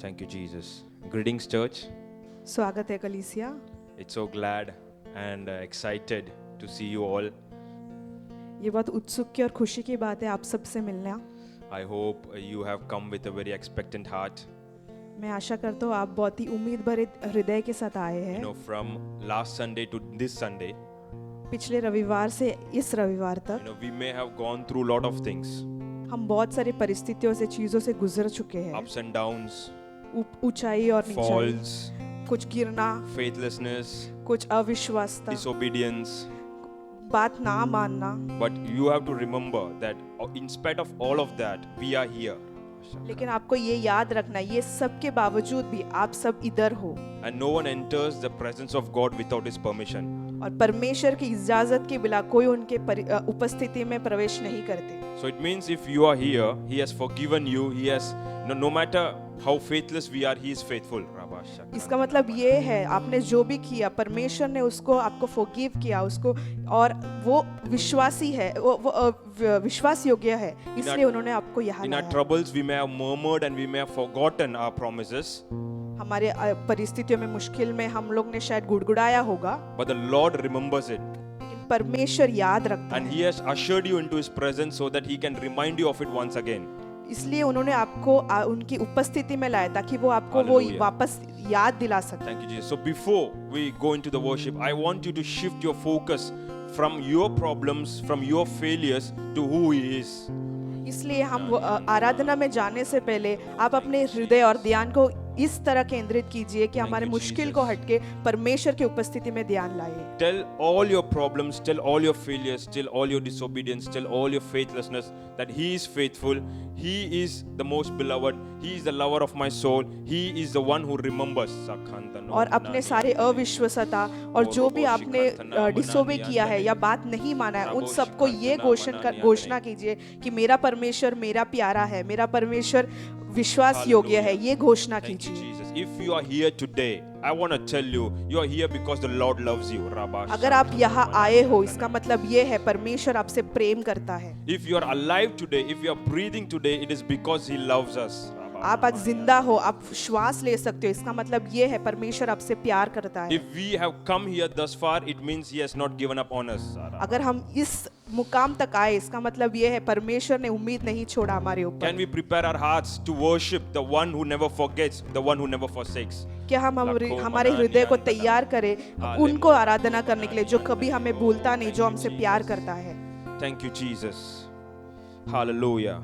Thank you, Jesus. Greetings, church. स्वागत है कलीसिया। It's so glad and excited to see you all. ये बहुत उत्सुक की और खुशी की बात है आप सबसे मिलना। I hope you have come with a very expectant heart. मैं आशा करता हूँ आप बहुत ही उम्मीद भरे हृदय के साथ आए You हैं। know, from last Sunday to this Sunday, पिछले रविवार से इस रविवार you तक know, we may have gone through a lot of things, हम बहुत सारी परिस्थितियों से चीजों से गुजर चुके हैं। ups and downs, ऊंचाई और नीचाई, falls, कुछ गिरना, faithlessness, कुछ अविश्वासता, disobedience. बात ना मानना। But you have to remember that in spite of all of that, we are here. लेकिन आपको ये याद रखना, ये सब के बावजूद भी आप सब इधर हो And no one enters the presence of God without His permission. और परमेश्वर की इजाजत के बिना कोई उनके उपस्थिति में प्रवेश नहीं करते। So it means if you are here, He has forgiven you. He has, no matter how faithless we are, He is faithful. इसका मतलब ये है आपने जो भी किया परमेश्वर ने उसको आपको फॉरगिव किया उसको, और वो विश्वासी है, वो विश्वास योग्य है, इसलिए उन्होंने आपको यहाँ In our लाया। troubles, we may have murmured and we may have forgotten our promises. हमारे परिस्थितियों में मुश्किल में हम लोग ने शायद गुड़गुड़ाया होगा, But the Lord remembers it. लेकिन परमेश्वर याद रखता And है। He has ushered you into His presence so that He can remind you of it once again. इसलिए उन्होंने आपको उनकी उपस्थिति में लाया ताकि वो आपको वो Hallelujah. वापस याद दिला सके। Thank you, Jesus. So before we go into the worship, I want you to shift your focus from your problems, from your failures to who He is. इसलिए हम आराधना में जाने से पहले आप अपने हृदय और ध्यान को इस तरह केंद्रित कीजिए कि हमारे you, मुश्किल Jesus. को हटके परमेश्वर की उपस्थिति में ध्यान लाइए। Tell all your problems, tell all your failures, tell all your disobedience, tell all your faithlessness that He is faithful. He is the most beloved. He is the lover of my soul. He is the one who remembers. और अपने सारे अविश्वासता और जो भी आपने disobey किया है या बात नहीं माना है उन सबको ये घोषणा कीजिए कि मेरा परमेश्वर मेरा प्यारा है, मेरा परमेश्वर विश्वास योग्य है, ये घोषणा Thank you, कीजिए। Jesus. If you are here today, I want to tell you, you are here because the Lord loves you. अगर आप यहाँ आए हो इसका मतलब ये है परमेश्वर आपसे प्रेम करता है। If you are alive today, if you are breathing today, it is because He loves us. आप आज जिंदा हो, आप श्वास ले सकते हो, इसका मतलब ये है परमेश्वर आपसे प्यार करता है। If we have come here thus far, it means He has not given up on us. अगर हम इस मुकाम तक आए इसका मतलब ये है परमेश्वर ने उम्मीद नहीं छोड़ा हमारे ऊपर। Can we prepare our hearts to worship the one who never forgets, the one who never forsakes? क्या हम हमारे हृदय को तैयार करें उनको आराधना करने के लिए जो कभी हमें भूलता नहीं, जो हमसे प्यार करता है। Thank you, Jesus. Hallelujah.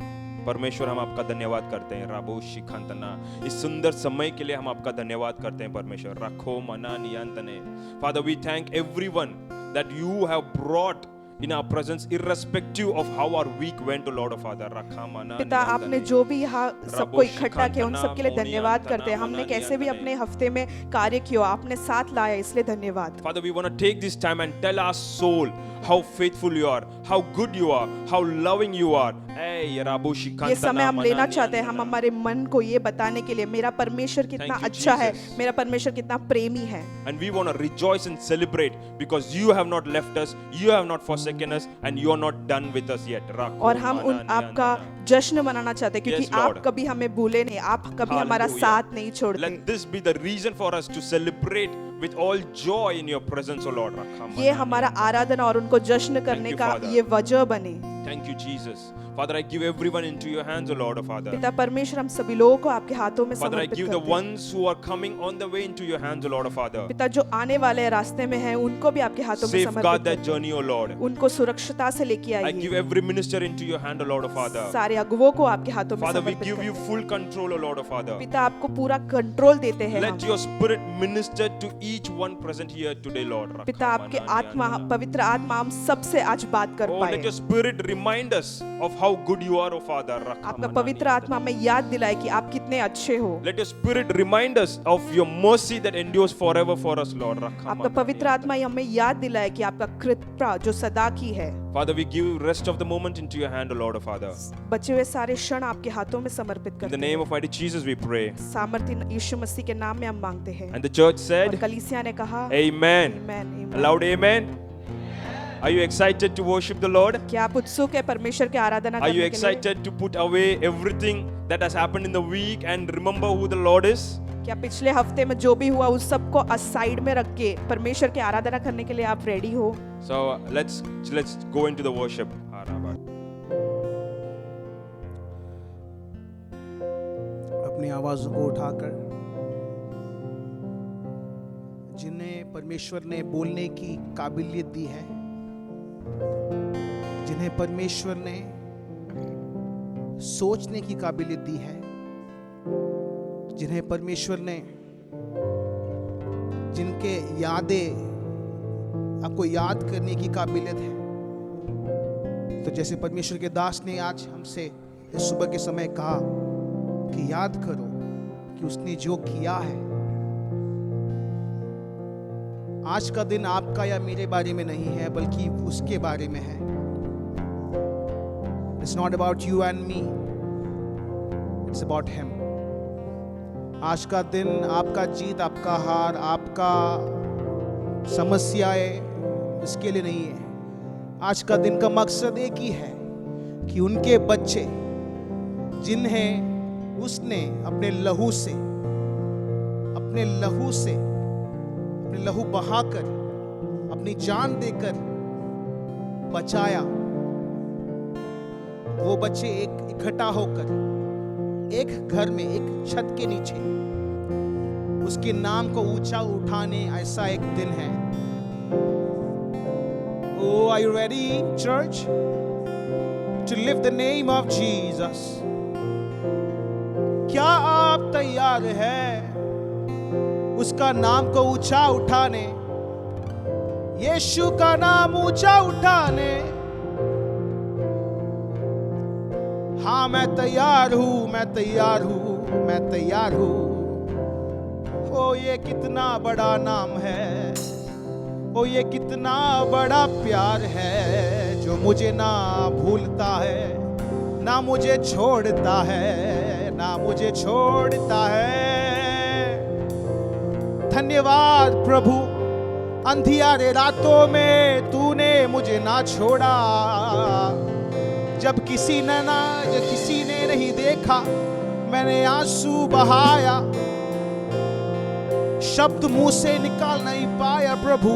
परमेश्वर हम आपका धन्यवाद करते हैं। राबो शिखांतना, इस सुंदर समय के लिए हम आपका धन्यवाद करते हैं परमेश्वर। रखो मना नियंतने। Father, we thank everyone that you have brought in our presence irrespective of how our week went, Lord of Father. रखा मना पिता आपने जो भी यहाँ सबको इकट्ठा किया उन सब के लिए धन्यवाद करते हैं। हमने कैसे भी अपने हफ्ते में कार्य किया आपने साथ लाया, इसलिए धन्यवाद। Father, we want to take this time and tell our soul how faithful you are, how good you are, how loving you are. ये समय हम लेना चाहते हैं, हम हमारे मन को ये बताने के लिए मेरा परमेश्वर कितना अच्छा है, मेरा परमेश्वर कितना प्रेमी है। And we want to rejoice and celebrate because you have not left us, you have not forsaken us, and you are not done with us yet. और हम आपका जश्न मनाना चाहते हैं क्योंकि आप कभी हमें भूले नहीं, आप कभी हमारा साथ नहीं छोड़ते। Let this be the reason for us to celebrate with all joy in your presence, O Lord. ये हमारा आराधना और उनको जश्न करने का ये वजह बने। Thank you, Jesus. Father, I give everyone into your hands, O Lord, Father. पिता परमेश्वर हम सभी लोगों को आपके हाथों में Father, I समर्पित give the करते हैं। ones who are coming on the way into your hands, O Lord, Father. पिता जो आने वाले रास्ते में हैं उनको भी आपके हाथों में समर्पित Safeguard that करते journey, O Lord. हैं। उनको सुरक्षिता से लेके I give आइए। every minister into your hand, O Lord, Father. सारे अगुवों को आपके हाथों में Father, we समर्पित give करते you हैं। full control, O Lord, Father. पिता आपको पूरा कंट्रोल देते हैं Let हम। your spirit minister to each one present here today, Lord. पिता आपके आत्मा पवित्र आत्मा हम सबसे आज बात कर Oh, पाए। let your spirit remind us of how good you are, O Father. आपका पवित्र आत्मा हमें याद दिलाए कि आप कितने अच्छे हो। Let your spirit remind us of your mercy that endures forever for us, Lord. आपका पवित्र आत्मा हमें याद दिलाए कि आपका कृपा जो सदा की है। Father, we give rest of the moment into your hand, O Lord, Father. बचे हुए सारे क्षण आपके हाथों में समर्पित In the करते name हैं। of mighty Jesus, we pray. सामर्थ्य यीशु मसीह के नाम में हम मांगते हैं। And the church और said, कलीसिया ने कहा Amen. आमीन, आमीन। A loud amen. Are you excited to worship the Lord? क्या आप उत्सुक है परमेश्वर की आराधना Are you करने के लिए? excited to put away everything that has happened in the week and remember who the Lord is? क्या पिछले हफ्ते में जो भी हुआ उस सब को असाइड में रख के परमेश्वर की आराधना करने के लिए आप रेडी हो? So let's go into the worship. अपनी आवाज़ों को उठाकर जिन्हें परमेश्वर ने बोलने की काबिलियत दी है, जिन्हें परमेश्वर ने सोचने की काबिलियत दी है, जिन्हें परमेश्वर ने जिनके यादें आपको याद करने की काबिलियत है, तो जैसे परमेश्वर के दास ने आज हमसे इस सुबह के समय कहा कि याद करो कि उसने जो किया है। आज का दिन आपका या मेरे बारे में नहीं है, बल्कि उसके बारे में है। It's not about you and me, it's about him. आज का दिन आपका जीत, आपका हार, आपका समस्याएं इसके लिए नहीं है। आज का दिन का मकसद एक ही है कि उनके बच्चे जिन्हें उसने अपने लहू लहू बहाकर, अपनी जान देकर बचाया, वो बच्चे इकट्ठा होकर एक घर में, एक छत के नीचे उसके नाम को ऊंचा उठाने ऐसा एक दिन है। Oh, are you ready, church, to lift the name of Jesus? क्या आप तैयार हैं उसका नाम को ऊंचा उठाने, यीशु का नाम ऊंचा उठाने? हाँ, मैं तैयार हूँ, मैं तैयार हूँ, मैं तैयार हूँ। ओ ये कितना बड़ा नाम है, ओ ये कितना बड़ा प्यार है, जो मुझे ना भूलता है, ना मुझे छोड़ता है, ना मुझे छोड़ता है। धन्यवाद प्रभु, अंधियारे रातों में तूने मुझे ना छोड़ा। जब किसी ने नहीं देखा, मैंने आंसू बहाया, शब्द मुंह से निकाल नहीं पाया प्रभु,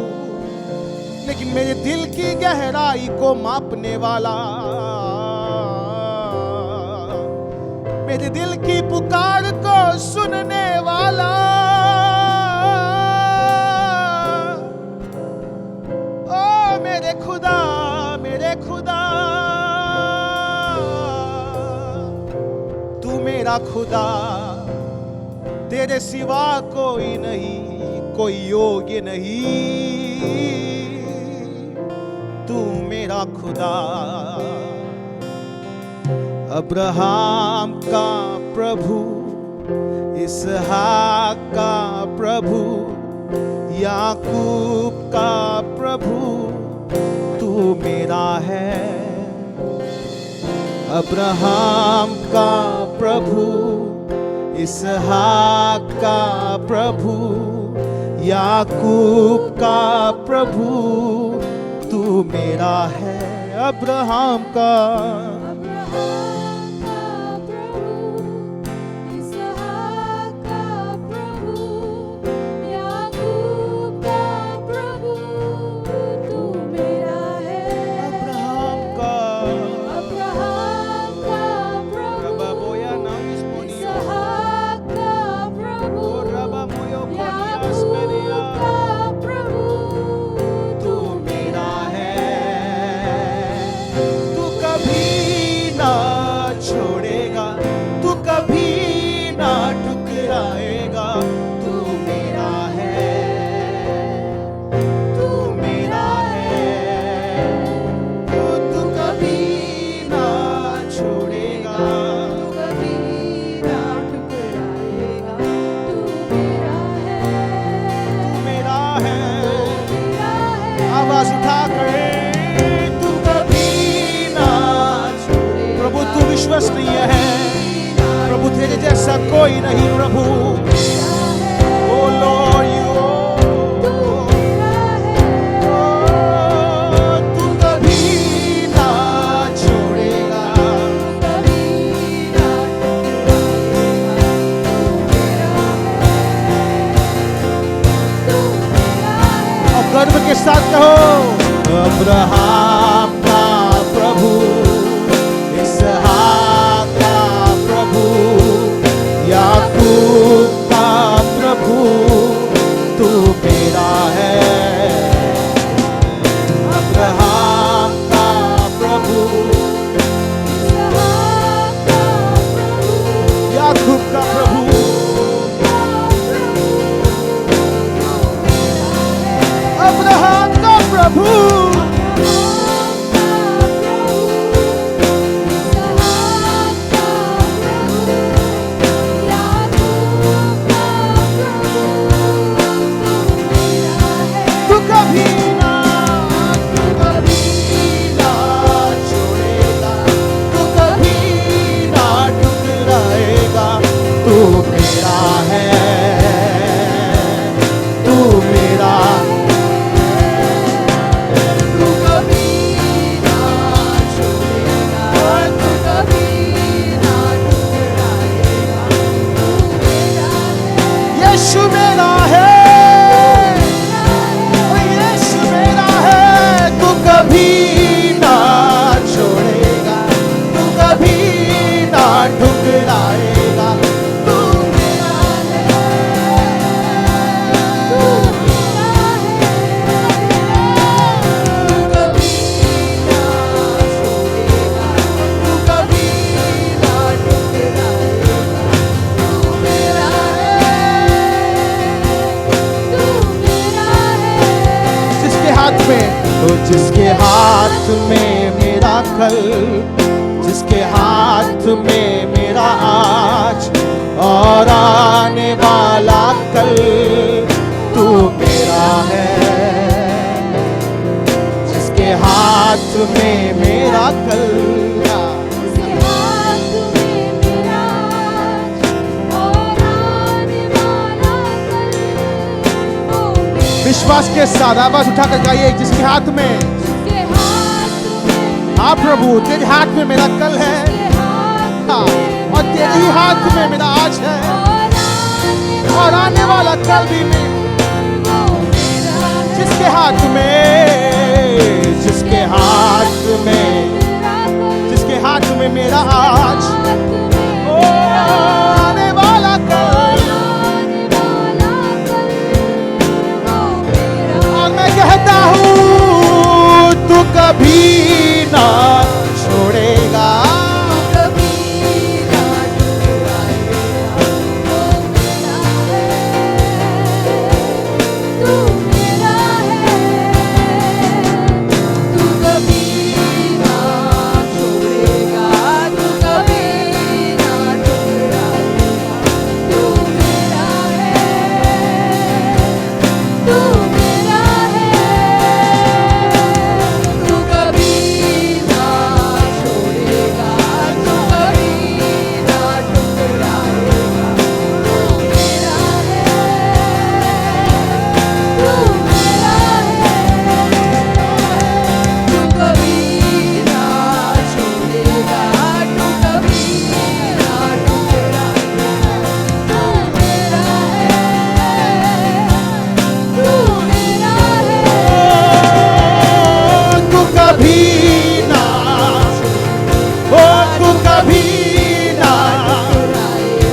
लेकिन मेरे दिल की गहराई को मापने वाला, मेरे दिल की पुकार को सुनने वाला, ओ मेरे खुदा, मेरे खुदा, तू मेरा खुदा, तेरे सिवा कोई नहीं, कोई योग्य नहीं, तू मेरा खुदा। अब्राहम का प्रभु, इसहाक का प्रभु, याकूब का प्रभु, तू मेरा है। अब्राहम का प्रभु, इसहाक का प्रभु, याकूब का प्रभु, तू मेरा है। अब्राहम का विश्वसनीय है प्रभु, तेरे जैसा कोई नहीं प्रभु। ओ लॉर्ड, तू साथ कहो अब्राहम का प्रभु, इसहाक का प्रभु, याकूब का प्रभु, तू मेरा है। अब्राहम का प्रभु, याकूब का प्रभु, अब्राहम का प्रभु, तू कभी ना छोड़ेगा, तू कभी ना ठुकराएगा, तू मेरा है, तू मेरा, तू कभी ना छोड़ेगा, तू कभी ना ठुकराएगा, तू मेरा है, यीशु मेरा है, यीशु मेरा है, तू कभी ना छोड़ेगा, तू कभी ना ठुकराएगा, तू मेरा है, तू मेरा है, तू कभी ना छोड़ेगा, तू कभी ना ठुकराएगा, तू मेरा है, तू मेरा है। जिसके हाथ में, तो जिसके हाथ में मेरा कल, जिसके हाथ में मेरा आज और आने वाला कल, तू मेरा है। जिसके हाथ में मेरा कल, विश्वास के साथ आवाज उठाकर गाइए, जिसके हाथ में, हाँ प्रभु तेरे हाथ में मेरा कल है, हाँ, और तेरे ही हाथ में मेरा आज है और आने वाला कल भी में। जिसके हाथ में, जिसके हाथ में, जिसके हाथ में मेरा आज ओ आने वाला कल, और मैं कहता हूँ तू कभी ना छोड़ेगा, कभी ना तू मेरा है, तू कभी ना छोड़ेगा, तू कभी ना ठुकराएगा, तू मेरा है, तू मेरा है, तू कभी ना छोड़ेगा, तू कभी ना ठुकराएगा, तू मेरा है, तू मेरा है, तू कभी ना छोड़ेगा, तू कभी ना ठुकराएगा, तू मेरा है, तू मेरा है, तू कभी ना, ओ तू कभी ना,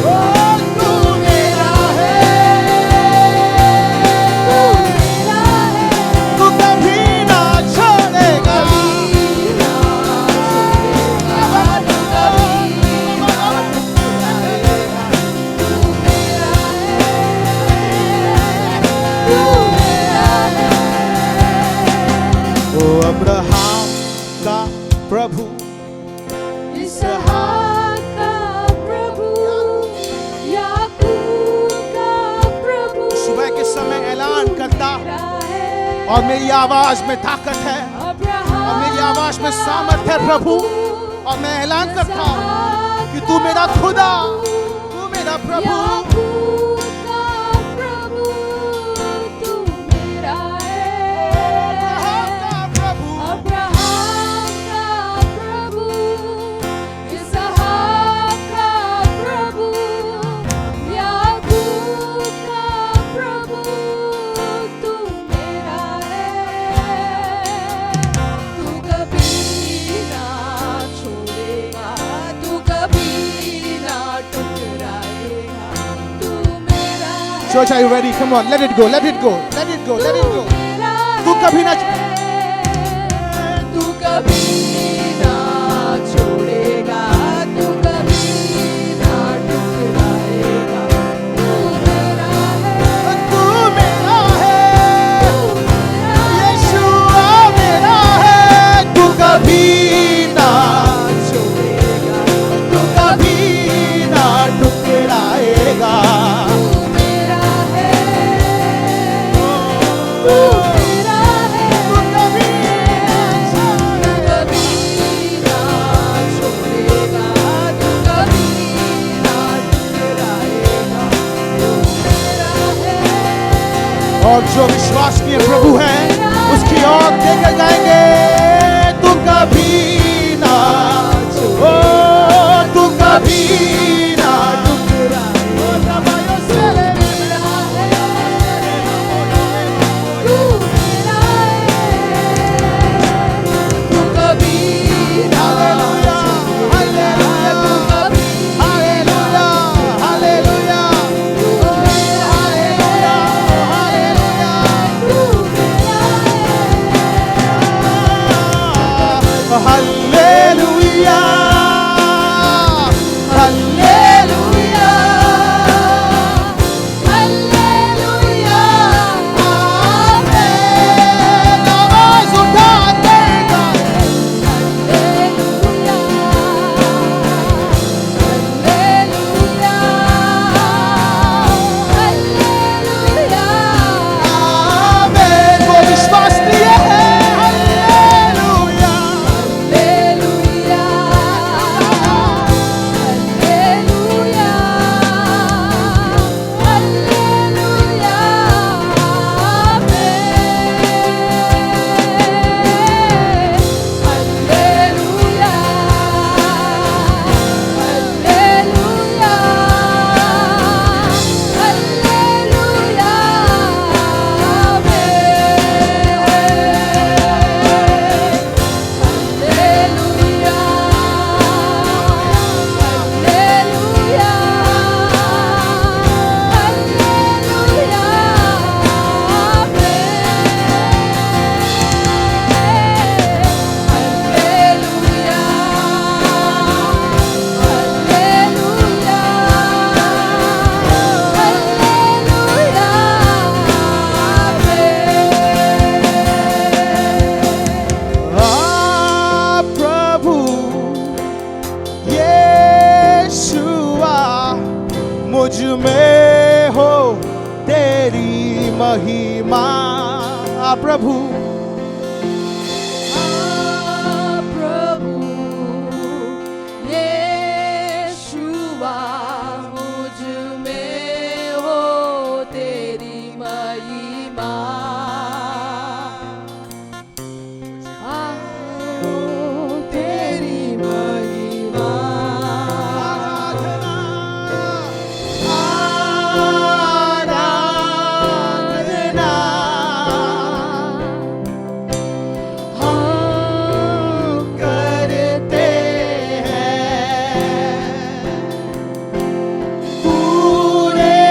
ओ तू मेरा है, तू कभी ना छोड़ेगा, ओ अब्राहम का प्रभु, इसहाक का प्रभु, याकूब का प्रभु, सुबह के समय ऐलान करता मेरा है, और मेरी आवाज में ताकत है और मेरी आवाज में सामर्थ है प्रभु, और मैं ऐलान करता हूँ कि तू मेरा खुदा, तू मेरा प्रभु, याकूब का प्रभु, तू मेरा है, अब्राहम का प्रभु, अब्राहम का प्रभु, इसहाक का प्रभु, याकूब का प्रभु, तू मेरा है, Church, are you ready? Come on, let it go, let it go, let it go, let it go. तू कभी ना तू कभी ना छोड़ेगा, तू कभी ना टुकराएगा, तू मेरा है, तू मेरा है, तू मेरा यीशुआ मेरा है, तू कभी ना छोड़ेगा, तू कभी ना टुकराएगा। तू मेरा है, तू मेरा है, तू कभी कभी ना छोड़ेगा, तू कभी ना टुकराएगा, तू मेरा है। और जो विश्वसनीय प्रभु है उसकी ओर देखकर गाएंगे, तू कभी ना ओ तू कभी ना टुकराएगा। Hallelujah, hallelujah, hallelujah, hallelujah, hallelujah, amen. आवाज उठाते गाएं। आमेन। वो विश्वसनीय है। हालेलुया, प्रभु यीशुआ मुझ में हो तेरी महिमा। प्रभु प्रभु यीशुआ मुझ में हो तेरी महिमा। तेरी महिमा। आराधना हम करते हैं पूरे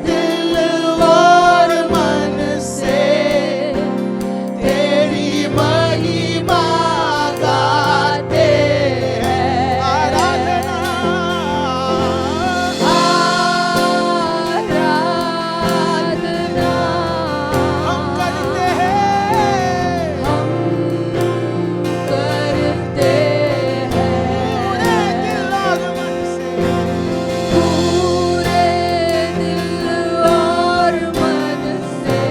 दिल और मन से, तेरी महिमा गाते हैं। आराधना हम करते हैं पूरे दिल और मन से,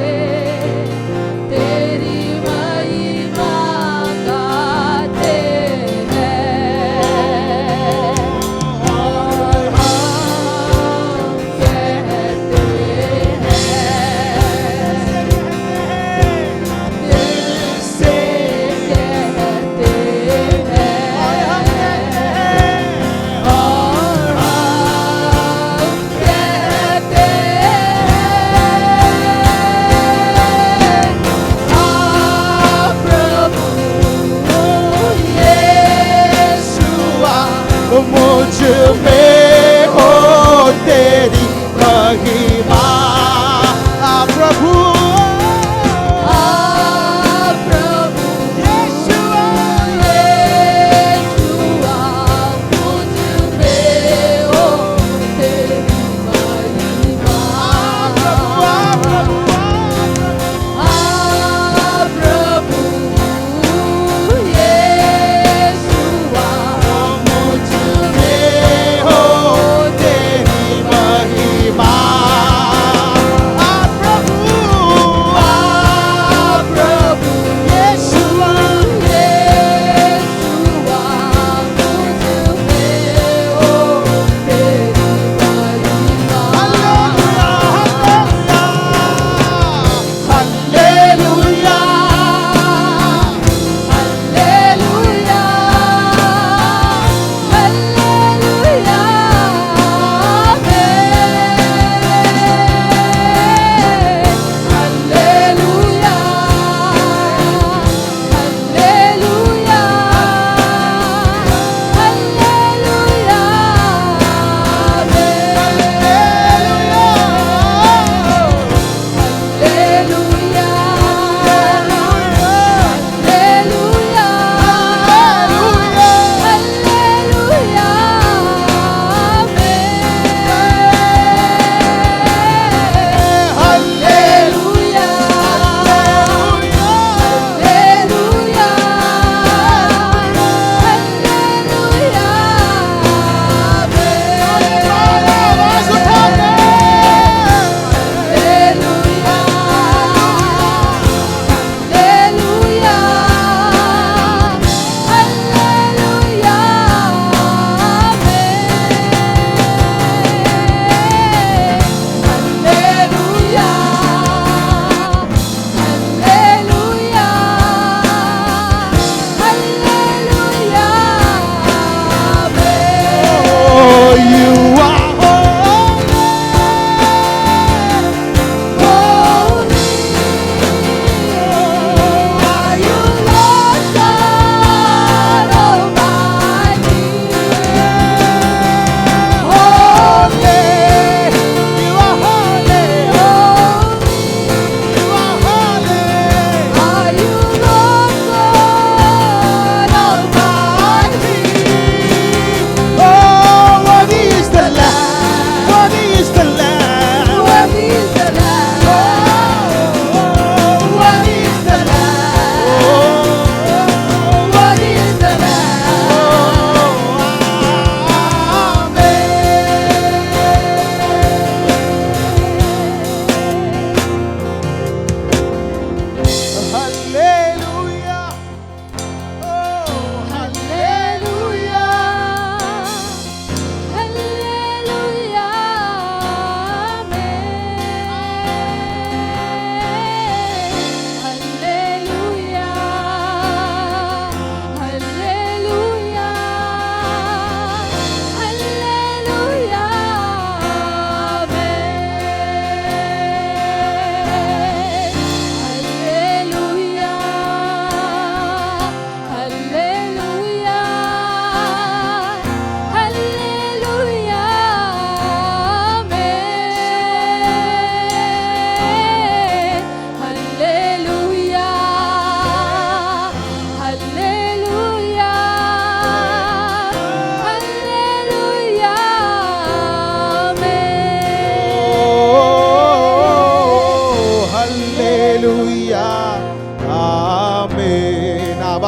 तेरी महिमा गाते हैं और हम कहते हैं, दिल से कहते हैं और हम कहते हैं, प्रभु यीशुआ मुझ में हो तेरी महिमा।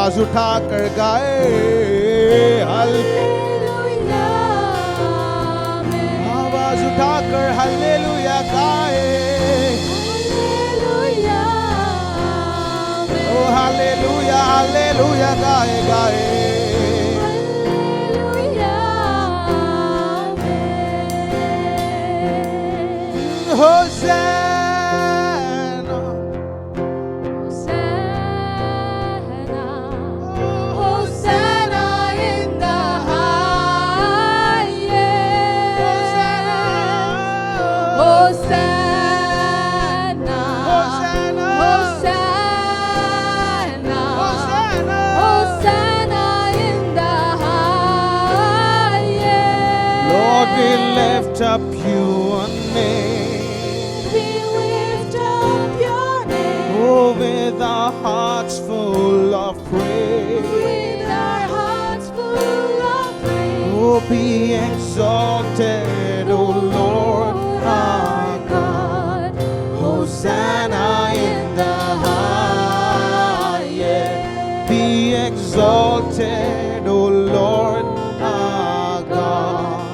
आवाज उठाकर गाए हालेलुया आवाज उठाकर हालेलुया गाए हालेलुया ओ हालेलुया हालेलुया गाए गाए Hosanna Hosanna in the highest. Hosanna, Hosanna Hosanna, Hosanna Hosanna in the highest. Lord, we lift up your name. We lift up your name Oh, with our hearts full of praise. with our hearts full of praise. Oh, be exalted, O Lord our God. Hosanna in the highest. Be exalted, O Lord our God.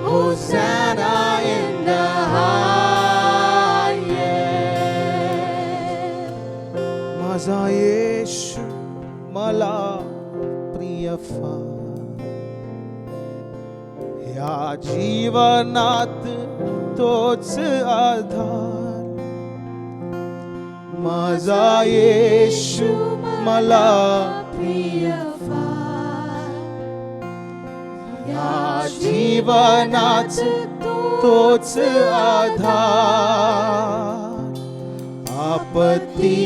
Hosanna in the highest. माझा येशू मला प्रिय फार या जीवनात तोच आधार माझा येशू मला प्रिय या जीवनात तोच आधार आपत्ती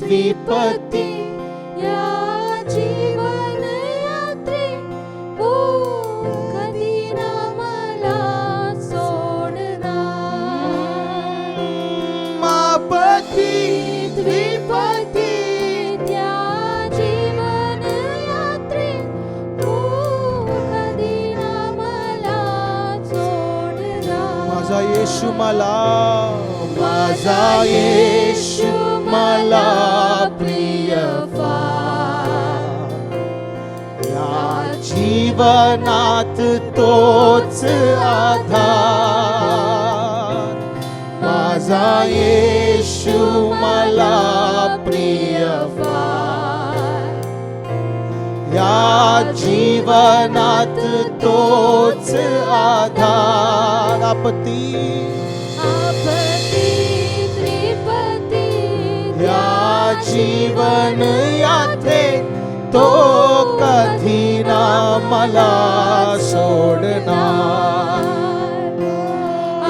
विपत्ती या जीवन यात्रे ओ कधी ना मला सोडणार. आपत्ती विपत्ती या जीवन यात्रे ओ कधी ना मला सोडणार. माझा येशू मला माझा येशू मला प्रिय फार या जीवनात तोच आधार माझा येशू मला प्रिय फार या जीवनात तोच आधार आपत्ती या जीवन यात्रे तो कधी ना मला सोडणार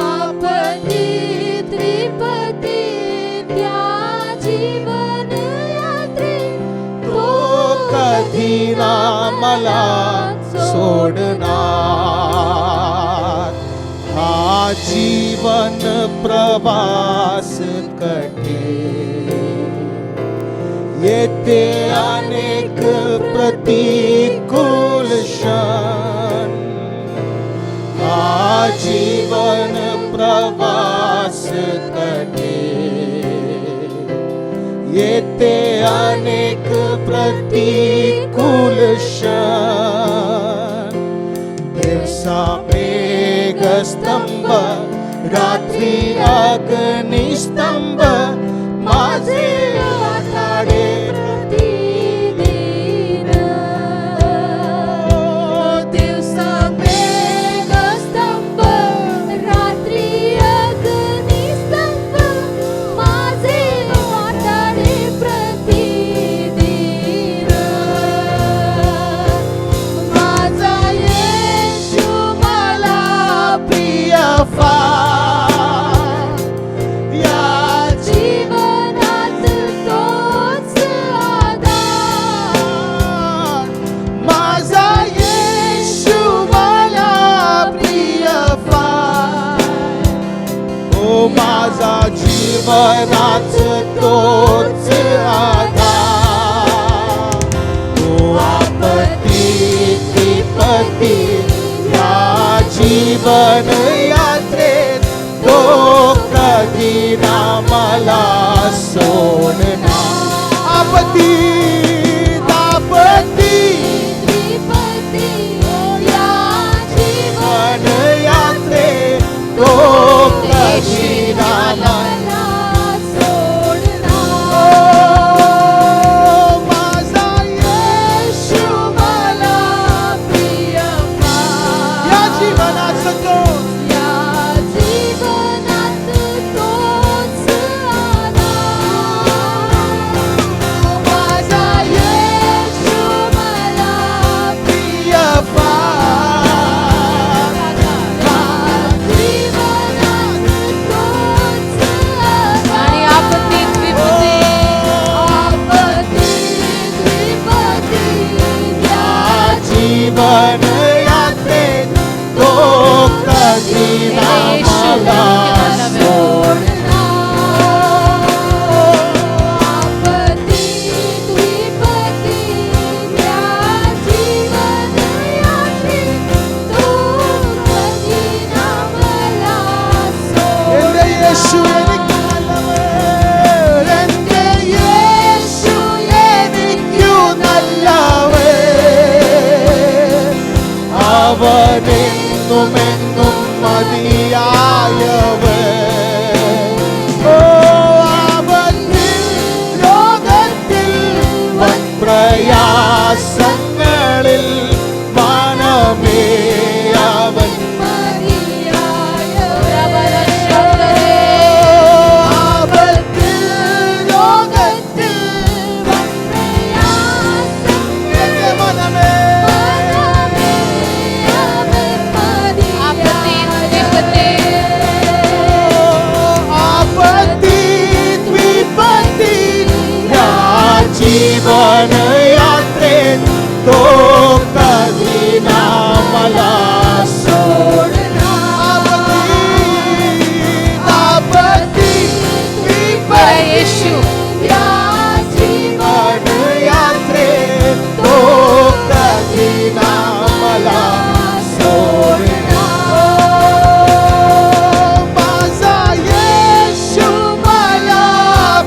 आपत्ती त्रिपती त्या जीवन यात्रे तो कधी ना मला सोडणार हा जीवन प्रवास कठीण येते अनेक प्रतिकूल क्षण हा जीवन प्रवास कठीण येते अनेक प्रतिकूल क्षण दिवसा मेघस्तंभ रात्री अग्निस्तंभ माझे आखाडे प्रतिदिन दिवसा मेघस्तंभ रात्री अग्निस्तंभ माझे वाटाडे प्रतिदिन माझा येशू मला प्रिय फार या जीवनात तोच आधार माझा येशू मला प्रिय फार ओ माझा जीवनात तोच आधार ओ आपत्ती विपत्ती या जीवन यात्रेत तो कधी ना मला सोडणार आपत्ती അവനെന്നുമെന്നും മതിയായവൻ. ഓ ആപത്തിൽ രോഗത്തിൽ വൻ പ്രയാസങ്ങളിൽ മനമേ അവൻ ആപത്തിൽ രോഗത്തിൽ വൻ എന്റെ മനമേ आपत्ति विपत्ति या जीवन यात्रे तो कधी ना मला सोडना. आपत्ति विपत्ति या जीवन यात्रे तो कधी ना मला सोडना. माझा येशू मला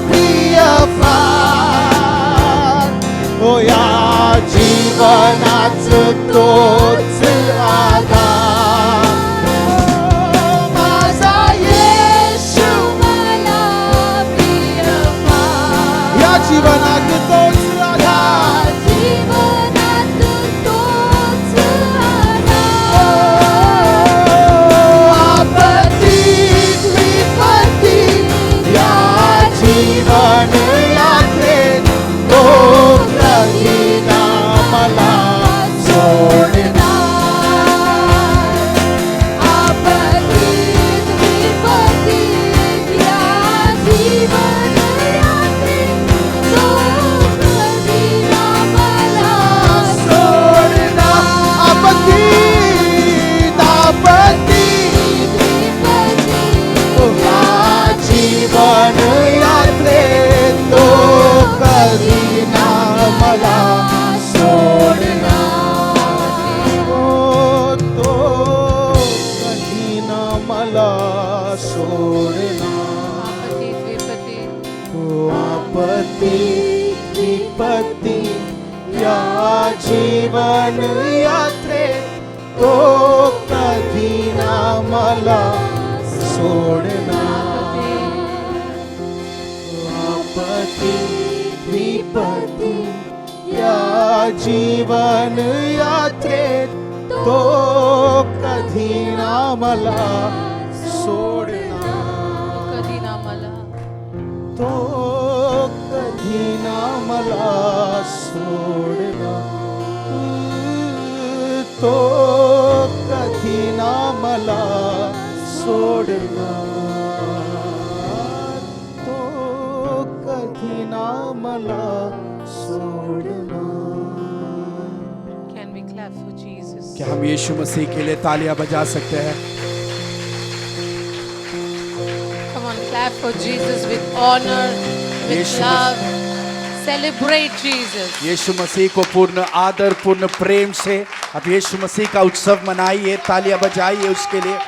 प्रिय फार. ओ या जीवनाचं तोच आधार. माझा येशू या जीवनात तोच आधार. आपत्ती विपत्ती या जीवन यात्रेत तो कधी ना मला सोडना. आपत्ती आपत्ती या जीवन यात्रेत तो कधी ना मला सोडना. ओ तो कधी ना मला सोडना. ओ आपत्ती विपत्ती या जीवन यात्रेत तो कधी ना मला सोडना. आपत्ती विपत्ती या जीवन यात्रेत तो कधी ना मला सोडना. तो कधी ना मला सोडना. तो कधी ना मला सोडना. तो कधी ना मला सोडना. Can we clap for Jesus? क्या हम यीशु मसीह के लिए तालियां बजा सकते हैं? Come on, clap for Jesus with honor, with Yeshu love. Celebrate Jesus. Yeshu मसीह को पूर्ण आदर पूर्ण प्रेम से अब यीशु मसीह का उत्सव मनाइए, तालियां बजाइए उसके लिए.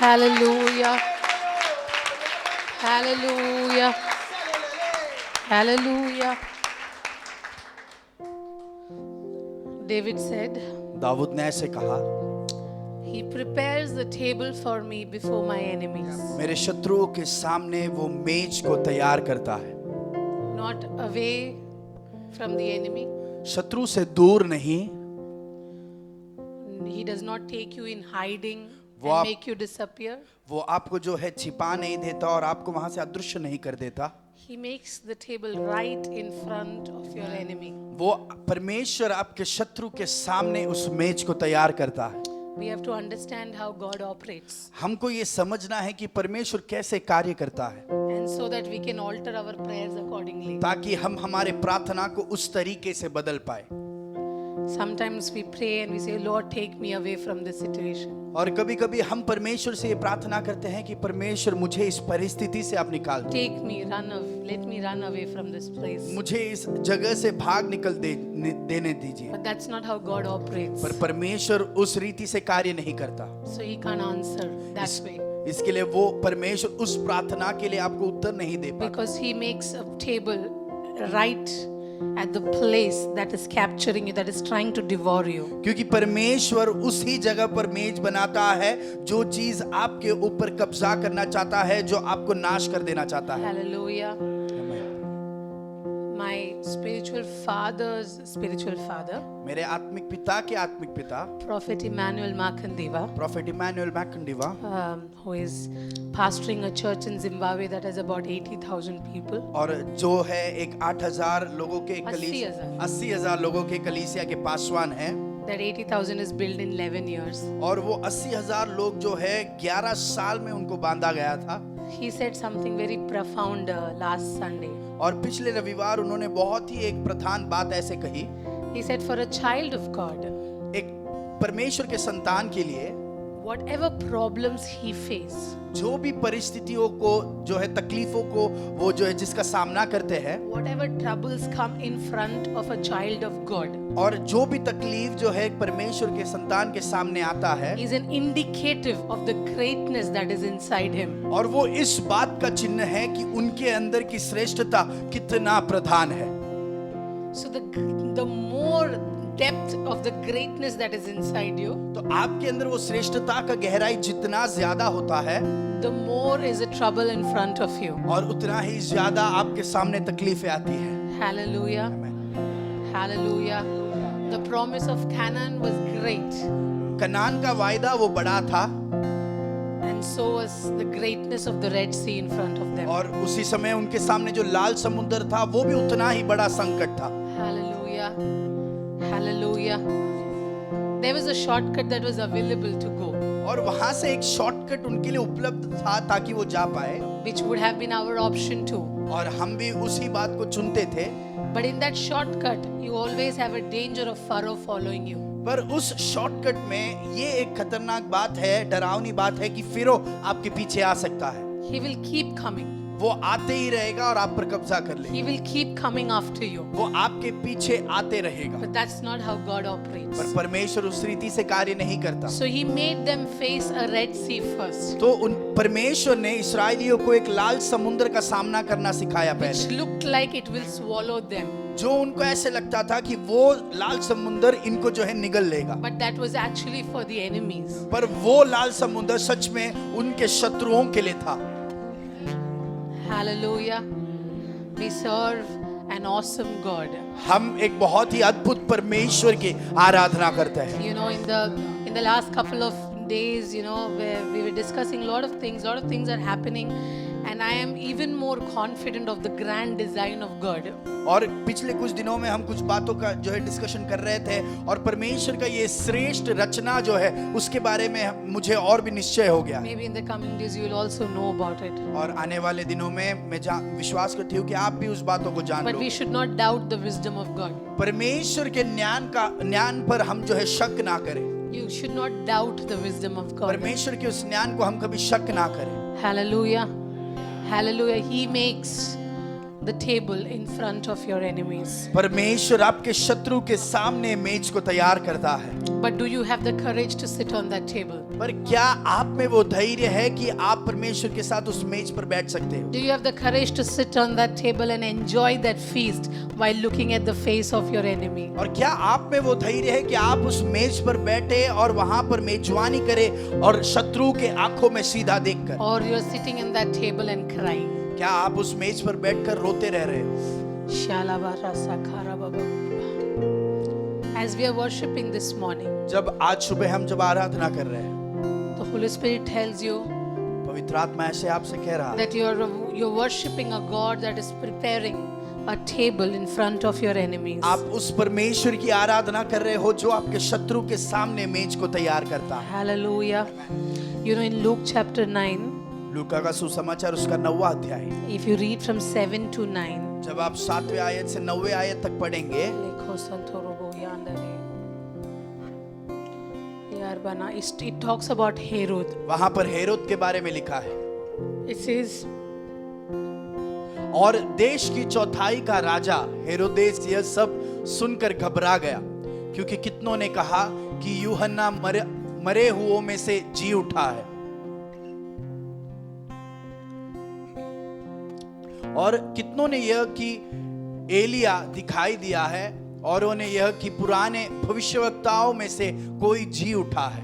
Hallelujah. Hallelujah. Hallelujah. David said, Dawood ने ऐसे कहा, He prepares the table for me before my enemies. मेरे शत्रुओं के सामने वो मेज को तैयार करता है. Not away from the enemy. शत्रु से दूर नहीं, He does not take you in hiding वो and आप- make you disappear. वो आपको जो है छिपा नहीं देता और आपको वहां से अदृश्य नहीं कर देता. He makes the table right in front of your enemy. वो परमेश्वर आपके शत्रु के सामने उस मेज को तैयार करता है. We have to understand how God operates, हमको ये समझना है कि परमेश्वर कैसे कार्य करता है, and so that we can alter our prayers accordingly. ताकि हम हमारे प्रार्थना को उस तरीके से बदल पाए. Sometimes we pray and we say, Lord, take me away from this situation. और कभी कभी हम परमेश्वर से ये प्रार्थना करते हैं कि परमेश्वर मुझे इस परिस्थिति से आप निकाल दो, Take me, let me run away from this place. मुझे इस जगह से भाग निकल देने दीजिए। But that's not how God operates. पर परमेश्वर उस रीति से कार्य नहीं करता, So He can't answer that way. इसके लिए वो परमेश्वर उस प्रार्थना के लिए आपको उत्तर नहीं दे पाता, Because He makes a table right at the place that is capturing you, that is trying to devour you. क्योंकि परमेश्वर उसी जगह पर मेज बनाता है जो चीज आपके ऊपर कब्जा करना चाहता है, जो आपको नाश कर देना चाहता है। Hallelujah. My spiritual father, मेरे आत्मिक पिता के आत्मिक पिता Prophet Emmanuel Makhandiva, prophet Emmanuel Makandiwa, who is pastoring a church in Zimbabwe that has about 80,000 people. और जो है एक 8,000 लोगों के 80,000 लोगों के कलीसिया के पासवान है, That 80,000 is built in 11 years. और वो 80,000 लोग जो है 11 साल में उनको बांधा गया था। He said something very profound last Sunday. और पिछले रविवार उन्होंने बहुत ही एक प्रधान बात ऐसे कही, He said, for a child of God, एक परमेश्वर के संतान के लिए whatever problems he face, जो भी परिस्थितियों को जो है तकलीफों को वो जो है जिसका सामना करते हैं, whatever troubles come in front of a child of God, और जो भी तकलीफ जो है परमेश्वर के संतान के सामने आता है, is an indicative of the greatness that is inside him. और वो इस बात का चिन्ह है कि उनके अंदर की श्रेष्ठता कितना प्रधान है। So the more depth of the greatness that is inside you, तो आपके अंदर वो श्रेष्ठता का गहराई जितना ज्यादा होता है, the more is a trouble in front of you. और उतना ही ज्यादा आपके सामने तकलीफें आती हैं। Hallelujah. Hallelujah. The promise of Canaan was great, Kanan का वायदा वो बड़ा था, and so was the greatness of the Red Sea in front of them. और उसी समय उनके सामने जो लाल समुद्र था वो भी उतना ही बड़ा संकट था। Hallelujah. Hallelujah. There was a shortcut that was available to go, और वहां से एक शॉर्टकट उनके लिए उपलब्ध था ताकि वो जा पाए, which would have been our option too. और हम भी उसी बात को चुनते थे। But in that shortcut, you always have a danger of Pharaoh following you. पर उस शॉर्टकट में ये एक खतरनाक बात है, डरावनी बात है कि फिरो आपके पीछे आ सकता है। He will keep coming. वो आते ही रहेगा और आप पर कब्जा कर लेगा। He will keep coming after you. वो आपके पीछे आते रहेगा। But that's not how God operates. पर परमेश्वर उस रीति से कार्य नहीं करता। So He made them face a Red Sea first, तो उन परमेश्वर ने इस्राएलियों को एक लाल समुद्र का सामना करना सिखाया which पहले, looked like it will swallow them. जो उनको ऐसे लगता था कि वो लाल समुद्र इनको जो है निगल लेगा, But that was actually for the enemies. पर वो लाल समुद्र सच में उनके शत्रुओं के लिए था। Hallelujah. We serve an awesome God. हम एक बहुत ही अद्भुत परमेश्वर की आराधना करते हैं। You know, in the last couple of days, you know, where we were discussing a lot of things are happening, and I am even more confident of the grand design of God. और पिछले कुछ दिनों में हम कुछ बातों का जो है डिस्कशन कर रहे थे, और परमेश्वर का ये श्रेष्ठ रचना जो है उसके बारे में मुझे और भी निश्चय हो गया। Maybe in the coming days you will also know about it. और आने वाले दिनों में मैं विश्वास करती हूँ कि आप भी उस बातों को जान But we लोगे। should not doubt the wisdom of God. परमेश्वर के ज्ञान पर हम जो है शक ना करें। You should not doubt the wisdom of God. परमेश्वर के उस ज्ञान को हम कभी शक ना करें। Hallelujah. Hallelujah. He makes the table in front of your enemies. परमेश्वर आपके शत्रु के सामने मेज को तैयार करता है। But do you have the courage to sit on that table? पर क्या आप में वो धैर्य है कि आप परमेश्वर के साथ उस मेज पर बैठ सकते हो? Do you have the courage to sit on that table and enjoy that feast while looking at the face of your enemy? और क्या आप में वो धैर्य है कि आप उस मेज पर बैठे और वहां पर मेजबानी करें और शत्रु के आंखों में सीधा देखकर? Or you're sitting in that table and crying? क्या आप उस मेज पर बैठकर रोते रह रहे हो? As we are worshiping this morning, जब आज सुबह हम जब आराधना कर रहे हैं, the Holy Spirit tells you पवित्र आत्मा ऐसे आपसे कह रहा है that you're worshiping a God that is preparing a table in front of your enemies. आप उस परमेश्वर की आराधना कर रहे हो जो आपके शत्रु के सामने मेज को तैयार करता है। Hallelujah. You know, in Luke chapter 9, लूका का सुसमाचार उसका 9वां अध्याय, if you read from 7 to 9, जब आप 7वें आयत से 9वें आयत तक पढ़ेंगे, Arbana, it talks about Herod. वहां पर हेरोद के बारे में लिखा है, It says, और देश की चौथाई का राजा हेरोदेस यह सब सुनकर घबरा गया, क्योंकि कितनों ने कहा कि यूहन्ना मरे हुओं में से जी उठा है। और कितनों ने यह कि एलिया दिखाई दिया है, और उन्हें यह कि पुराने भविष्यवक्ताओं में से कोई जी उठा है।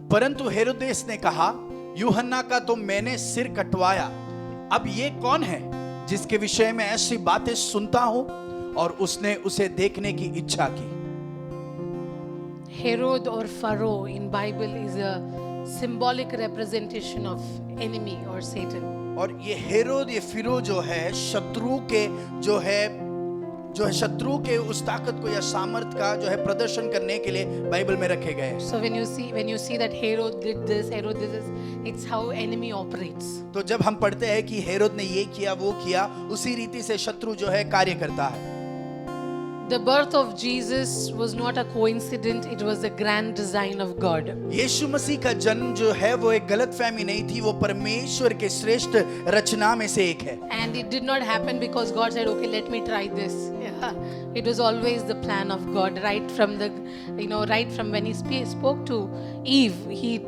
परंतु हेरोदेस ने कहा, यूहन्ना का तो मैंने सिर कटवाया, अब ये कौन है जिसके विषय में ऐसी बातें सुनता हूं? और उसने उसे देखने की इच्छा की। Herod or Pharaoh in Bible is a symbolic representation of enemy or Satan. और ये हेरोद, ये फिरो जो है शत्रु के जो है शत्रु के उस ताकत को या सामर्थ का जो है प्रदर्शन करने के लिए बाइबल में रखे गए हैं। So when you see that Herod did this, it's how enemy operates. तो जब हम पढ़ते हैं कि हेरोद ने ये किया वो किया, उसी रीति से शत्रु जो है कार्य करता है। The birth of Jesus was not a coincidence, it was the grand design of God. यीशु मसीह का जन्म जो है वो एक गलतफहमी नहीं थी, वो परमेश्वर के श्रेष्ठ रचना में से एक है। And it did not happen because God said, okay, let me try this. Yeah. It was always the plan of God, right from when he spoke to Eve, he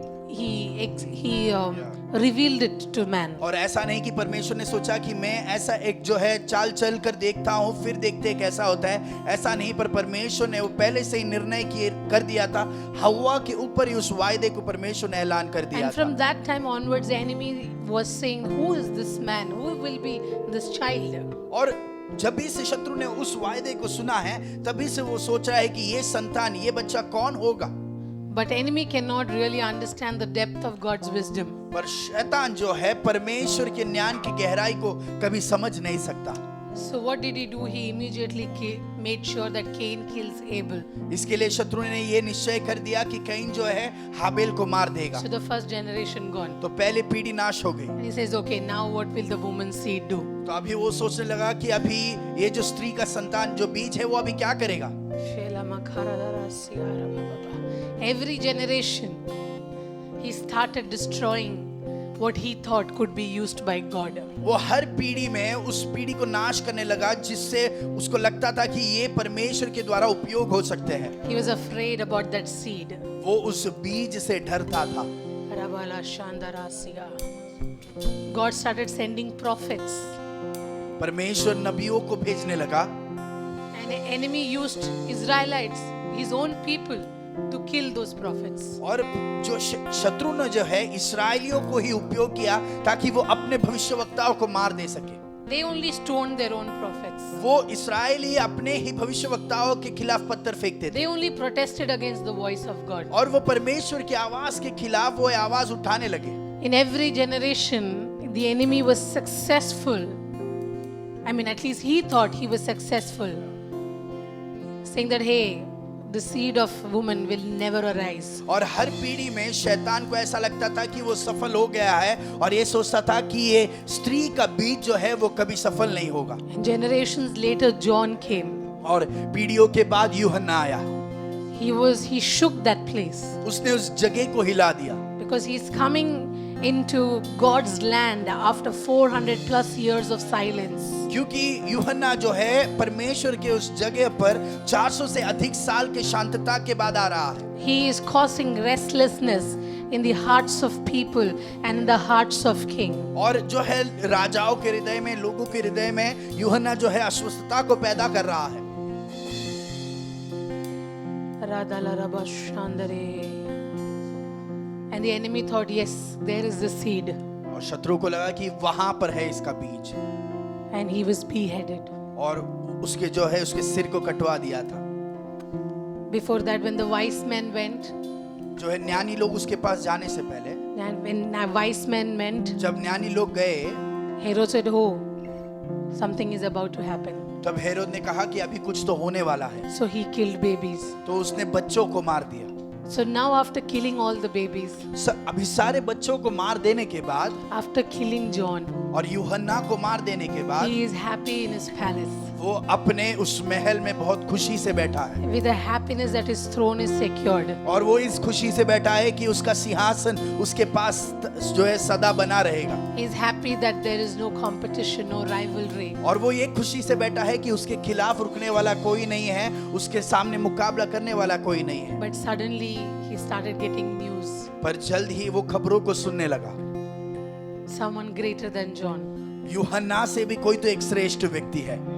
revealed it to man. और ऐसा नहीं कि परमेश्वर ने सोचा कि मैं ऐसा एक जो है चाल चल कर देखता हूँ फिर देखते हैं कैसा होता है, ऐसा नहीं, पर परमेश्वर ने वो पहले से ही निर्णय कर दिया था। हव्वा के ऊपर ही उस वायदे को परमेश्वर ने ऐलान कर दिया And from था। that time onwards, the enemy was saying, who is this man? Who will be this child? और जब भी से शत्रु ने उस वायदे को सुना है, तभी से वो सोच रहा है कि ये संतान, ये बच्चा कौन होगा। But enemy cannot really understand the depth of God's wisdom. पर शैतान जो है परमेश्वर के ज्ञान की गहराई को कभी समझ नहीं सकता। So what did he do? He immediately made sure that Cain kills Abel. इसके लिए शत्रु ने ये निश्चय कर दिया कि कैन जो है हाबेल को मार देगा। So the first generation gone. तो पहले पीढ़ी नाश हो गई। And he says, okay, now what will the woman's seed do? तो अभी वो सोचने लगा कि अभी ये जो स्त्री का संतान जो बीज है वो अभी क्या करेगा। Every generation, he started destroying what he thought could be used by God. वो हर पीढ़ी में उस पीढ़ी को नाश करने लगा जिससे उसको लगता था कि ये परमेश्वर के द्वारा उपयोग हो सकते हैं। He was afraid about that seed. वो उस बीज से डरता था। God started sending prophets. परमेश्वर नबियों को भेजने लगा। And the enemy used Israelites, his own people, to kill those prophets. और जो शत्रु ने जो है इस्राएलियों को ही उपयोग किया ताकि वो अपने भविष्यवक्ताओं को मार दे सके। They only stoned their own prophets. वो इस्राएली अपने ही भविष्यवक्ताओं के खिलाफ पत्थर फेंकते थे। They only protested against the voice of God. और वो परमेश्वर की आवाज के खिलाफ वो आवाज उठाने लगे। In every generation, the enemy was successful. I mean, at least he thought he was successful, saying that, hey, the seed of woman will never arise. और हर पीढ़ी में शैतान को ऐसा लगता था कि वो सफल हो गया है और ये सोचता था कि ये स्त्री का बीज जो है वो कभी सफल नहीं होगा। And generations later, John came. और पीढ़ियों के बाद यूहन्ना आया। He shook that place. उसने उस जगह को हिला दिया। Because he's coming into God's land after 400 plus years of silence. क्योंकि यूहन्ना जो है परमेश्वर के उस जगह पर 400 से अधिक साल के शांतता के बाद आ रहा है। He is causing restlessness in the hearts of people and in the hearts of king. और जो है राजाओं के हृदय में, लोगों के हृदय में यूहन्ना जो है अस्वस्थता को पैदा कर रहा है। And the enemy thought, yes, there is the seed. और शत्रु को लगा कि वहां पर है इसका बीज। And he was beheaded. और उसके जो है उसके सिर को कटवा दिया था। Before that, when the wise men went, जो है ज्ञानी लोग उसके पास जाने से पहले, and when wise men went, जब ज्ञानी लोग गए, Herod said, oh, something is about to happen. तब हेरोद ने कहा कि अभी कुछ तो होने वाला है। So he killed babies. तो उसने बच्चों को मार दिया। So now, after killing all the babies, अभी सारे बच्चों को मार देने के बाद after killing John, और यूहन्ना को मार देने के बाद he is happy in his palace. वो अपने उस महल में बहुत खुशी से बैठा है With the happiness that his throne is secured. और वो इस खुशी से बैठा है कि उसका सिंहासन उसके पास जो है सदा बना रहेगा। He is happy that there is no competition, no rivalry. और वो ये खुशी से बैठा है कि उसके खिलाफ रुकने वाला कोई नहीं है, उसके सामने मुकाबला करने वाला कोई नहीं है। But suddenly he started getting news. पर जल्द ही वो खबरों को सुनने लगा, Someone greater than John. यूहन्ना से भी कोई तो एक श्रेष्ठ व्यक्ति है।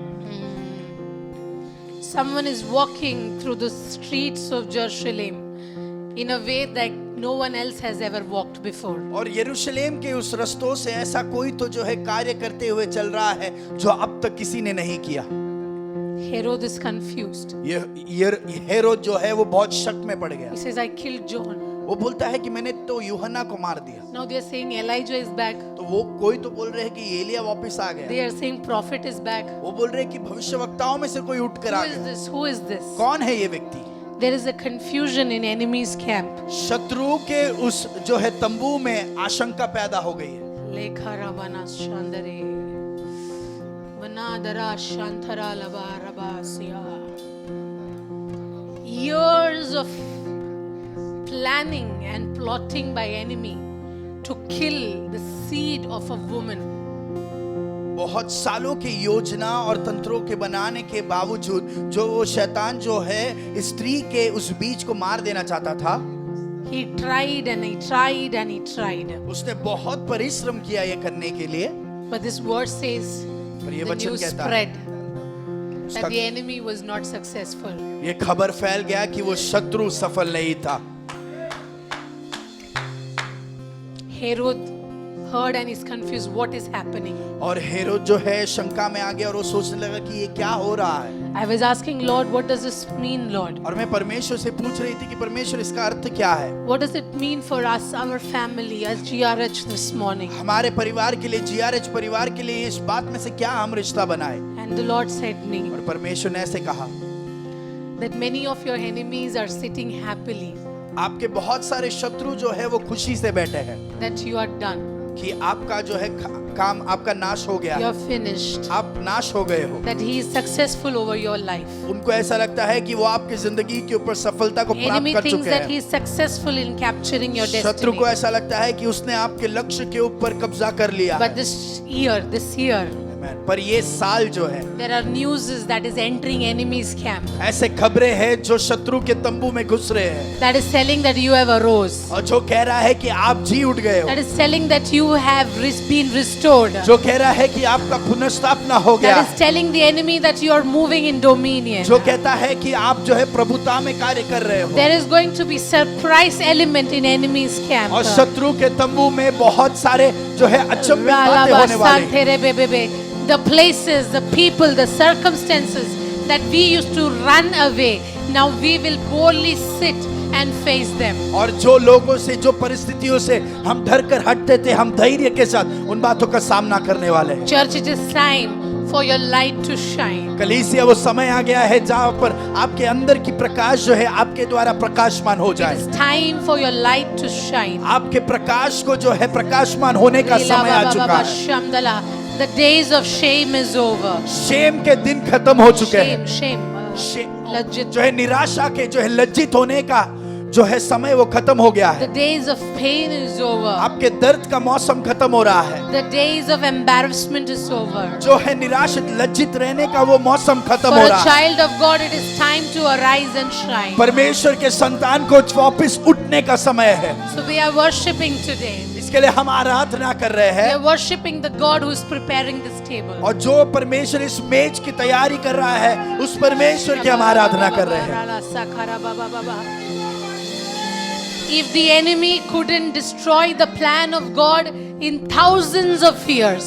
Someone is walking through the streets of Jerusalem in a way that no one else has ever walked before. और यरूशलेम के उस रस्तों से ऐसा कोई तो जो है कार्य करते हुए चल रहा है जो अब तक किसी ने नहीं किया। Herod is confused. ये हेरोद जो है वो बहुत शक में पड़ गया। He says, I killed John. वो बोलता है कि मैंने तो यूहन्ना को मार दिया। Now they are saying Elijah is back. तो वो कोई तो बोल रहे हैं कि एलिया वापस आ गया। They are saying prophet is back. वो बोल रहे हैं कि भविष्यवक्ताओं में से कोई उठ कर Who आ is गया। this? Who is this? कौन है ये व्यक्ति? There is a confusion in enemy's camp. शत्रु के उस जो है तंबू में आशंका पैदा हो गई है। Lekha Ravana Shandare. Vanadara Shantara Lava Rabasya. Years of planning and plotting by enemy to kill the seed of a woman. बहुत सालों की योजना और तंत्रों के बनाने के बावजूद जो वो शैतान जो है स्त्री के उस बीज को मार देना चाहता था, He tried and he tried and he tried. उसने बहुत परिश्रम किया ये करने के लिए। But this word says पर ये the वचन news कहता है, spread उसका- that the enemy was not successful. ये खबर फैल गया कि वो शत्रु सफल नहीं था। Herod heard and is confused. What is happening? और हेरोद जो है शंका में आ गया और वो सोचने लगा कि ये क्या हो रहा है। I was asking Lord, what does this mean, Lord? और मैं परमेश्वर से पूछ रही थी कि परमेश्वर इसका अर्थ क्या है। What does it mean for us, our family, as GRH this morning? हमारे परिवार के लिए, जीआरएच परिवार के लिए इस बात में से क्या हम रिश्ता बनाए। And the Lord said me और परमेश्वर ने ऐसे कहा, that many of your enemies are sitting happily, आपके बहुत सारे शत्रु जो है वो खुशी से बैठे हैं that you are done, कि आपका जो है काम आपका नाश हो गया, you are finished, आप नाश हो गए हो। that He is successful over your life. उनको ऐसा लगता है कि वो आपकी जिंदगी के ऊपर सफलता को प्राप्त Enemy कर thinks चुके that He हैं। is successful in capturing your शत्रु destiny. को ऐसा लगता है कि उसने आपके लक्ष्य के ऊपर कब्जा कर लिया But है। this year, Amen. पर ये साल जो है there are news that is entering enemy's camp, ऐसे खबरें हैं जो शत्रु के तंबू में घुस रहे हैं that is telling that you have arose, और जो कह रहा है कि आप जी उठ गए हो, that is telling that you have been restored, जो कह रहा है कि आपका पुनर्स्थापना हो गया, that is telling the enemy that you are moving in dominion. जो कहता है कि आप जो है प्रभुता में कार्य कर रहे हो। There is going to be surprise element in enemy's camp. और शत्रु के तंबू में बहुत सारे जो है अचंभित बातें होने वाली हैं। The places, the people, the circumstances that we used to run away, now we will boldly sit and face them. और जो लोगों से, जो परिस्थितियों से हम डर कर हटते थे, हम धैर्य के साथ उन बातों का सामना करने वाले हैं। Church, it is time for your light to shine. कलीसिया, वो समय आ गया है जहाँ पर आपके अंदर की प्रकाश जो है आपके द्वारा प्रकाशमान हो It जाए। is time for your light to shine. आपके प्रकाश को जो है प्रकाशमान होने का समय आ चुका है। Shamdala. The days of shame is over. Shame के दिन खत्म हो चुके हैं। Shame. Lajjit. जो है निराशा के, जो है लज्जित होने का जो है समय वो खत्म हो गया The है। days of pain is over. आपके दर्द का मौसम खत्म हो रहा है। The days of embarrassment is over. जो है निराशित, लज्जित रहने का वो मौसम खत्म For हो a रहा है। child of God, it is time to arise and shine. परमेश्वर के संतान को वापस उठने का समय है। So we are worshipping today. इसके लिए हम आराधना कर रहे We हैं are worshipping the God who is preparing this table. और जो परमेश्वर इस मेज की तैयारी कर रहा है उस परमेश्वर की हम आराधना कर रहे हैं। If the enemy couldn't destroy the plan of God in thousands of years,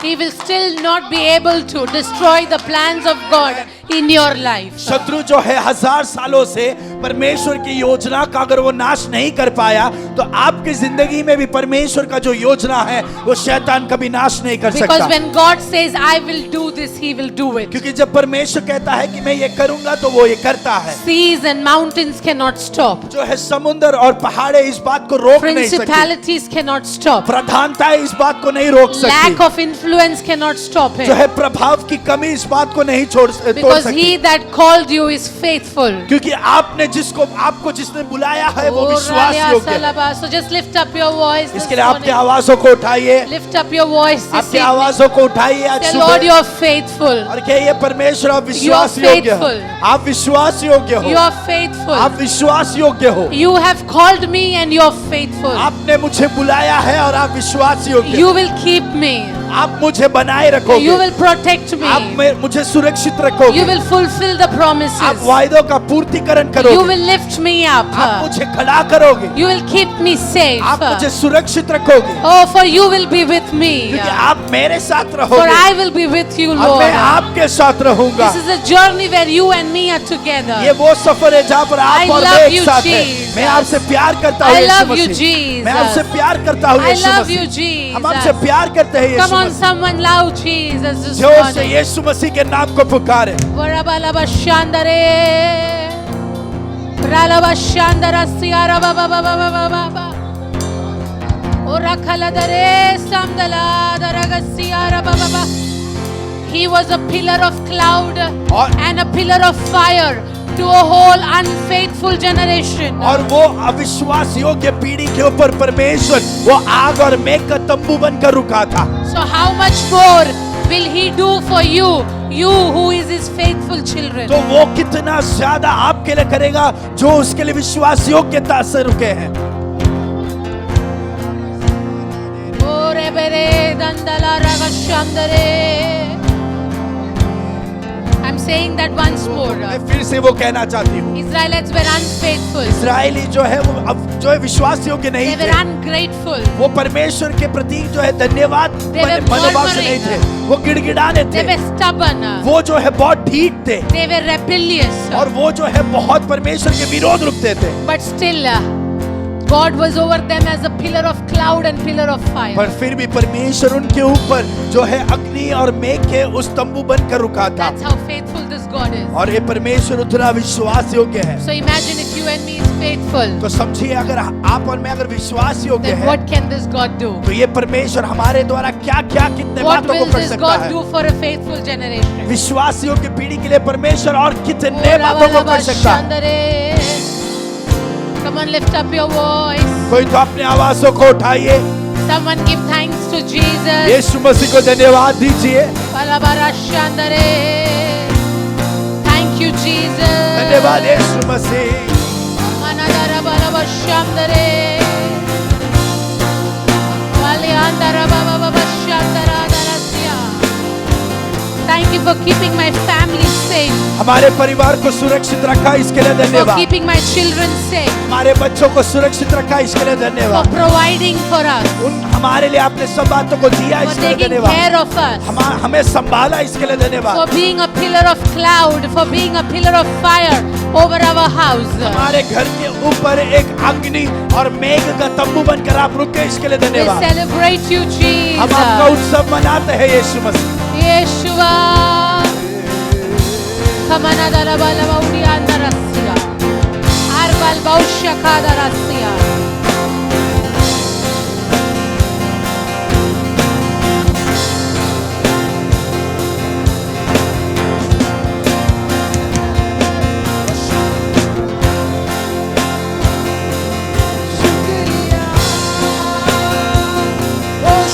he will still not be able to destroy the plans of God in your life. शत्रु जो है 1000 सालों से परमेश्वर की योजना का अगर वो नाश नहीं कर पाया, तो आपकी जिंदगी में भी परमेश्वर का जो योजना है वो शैतान कभी नाश नहीं कर Because सकता। when God says, I will do this, He will do it. क्योंकि जब परमेश्वर कहता है कि मैं ये करूंगा तो वो ये करता है। Seas and mountains cannot stop. जो है समुद्र और पहाड़े इस बात को रोक नहीं सकती, Principalities cannot stop. प्रधानताएं इस बात को नहीं रोक Lack सकती, of influence cannot stop जो Him. है प्रभाव की कमी इस बात को नहीं तोड़ Because सकती, He that called you is faithful. क्योंकि आपने आपको जिसने बुलाया है वो Oh, विश्वास Ralia योग्य है। Salaba. So just lift up your voice this इसके लिए आपकी morning. आवाजों को उठाइए, Lift up your voice this आपकी evening. आवाजों को उठाइए आज Say, Lord, सुबह you're faithful. और कहिए परमेश्वर आप विश्वास You are योग्य हो, faithful. आप विश्वास योग्य You हो, are faithful. आप विश्वास योग्य हो, You have called me and you're faithful. आपने मुझे बुलाया है और आप विश्वास योग्य You हो, will keep me. आप मुझे बनाए You रखोगे, will protect आप me. मुझे सुरक्षित रखोगे, You will fulfill the आप promises. वायदों का पूर्तिकरण You करोगे, will lift me up. आप मुझे खड़ा करोगे, You will keep me safe. आप मुझे सुरक्षित रखोगे, Oh, for you will be with me. क्योंकि आप मेरे साथ For रहोगे I will be with you, और मैं Lord. आपके साथ रहूंगा। This is a journey where you and me are together. ये वो सफर है जहाँ पर I आप और love मैं एक you, साथ हैं। Jesus. मैं आपसे प्यार करता हूँ I Yeshu love you, Masih. Jesus. मैं आपसे प्यार करता हूँ I Yeshu love Masih. you, Jesus. हम आपसे प्यार करते हैं Come Yeshu on, Masih. someone loud Jesus this जोर से morning. यीशु मसीह के नाम को पुकारे। Varabalaba shandare. Bralaba shandara siara ba ba ba ba ba ba ba ba. Ora kaladare samdala daraga siara ba ba ba. He was a pillar of cloud और- and a pillar of fire to a whole unfaithful generation. और वो अविश्वास योग्य पीढ़ी के ऊपर परमेश्वर वो आग और मेघ का तंबू बनकर रुका था। So how much more will He do for you, you who is His faithful children? तो वो कितना ज्यादा आपके लिए करेगा जो उसके लिए विश्वास योग्यता से रुके हैं। Ore bere dandala raga shandare. I'm saying that once more. मैं फिर से वो कहना चाहती हूँ, Israelites were unfaithful. इस्राएली जो है वो अब जो है विश्वास योग्य They नहीं were थे, ungrateful. वो परमेश्वर के प्रति जो है धन्यवाद They were मनोभाव से नहीं थे, वो गिड़गिड़ाने They थे, were stubborn. वो जो है बहुत ढीठ थे They were rebellious. और वो जो है बहुत परमेश्वर के विरोध रुकते थे। But still, God was over them as a pillar of cloud and pillar of fire. पर फिर भी परमेश्वर उनके ऊपर जो है अग्नि और मेघ के उस तंबू बनकर रुका था That's how faithful this God is. और ये परमेश्वर उतना विश्वास योग्य है। So imagine if you and me is faithful, तो समझिए अगर आप और मैं अगर विश्वास योग्य then है what can this God do? तो ये परमेश्वर हमारे द्वारा क्या क्या कितने What बातों को will कर this सकता God है। do for a faithful generation? विश्वास योग्य पीढ़ी के लिए परमेश्वर और कितने बातों को कर सकता है। Come on, lift up your voice. कोई तो अपने आवाजों को उठाइए, Someone give thanks to Jesus. Yeshu मसीह को धन्यवाद दीजिए। Palabarashandare. Thank you, Jesus. धन्यवाद यीशु मसीह। Manadara balabashandare. Valiandara bababashandara darasya. Thank you for keeping my family safe. हमारे परिवार को सुरक्षित रखा इसके लिए For धन्यवाद। keeping my children safe. हमारे बच्चों को सुरक्षित रखा इसके लिए For धन्यवाद। providing for us. हमारे लिए आपने सब बातों को दिया For इसके लिए taking धन्यवाद। care of us. हमें संभाला इसके लिए धन्यवाद। For being a pillar of cloud. For being a pillar of fire over our house. हमारे घर के ऊपर एक अग्नि और मेघ का तंबू बनकर आप रुके इसके लिए We धन्यवाद। celebrate you, हम आपका Jesus. उत्सव मनाते हैं यीशु मसीह। Yeshua. Kamanadara balabauti andarasya. Arbal baushya kadarasya.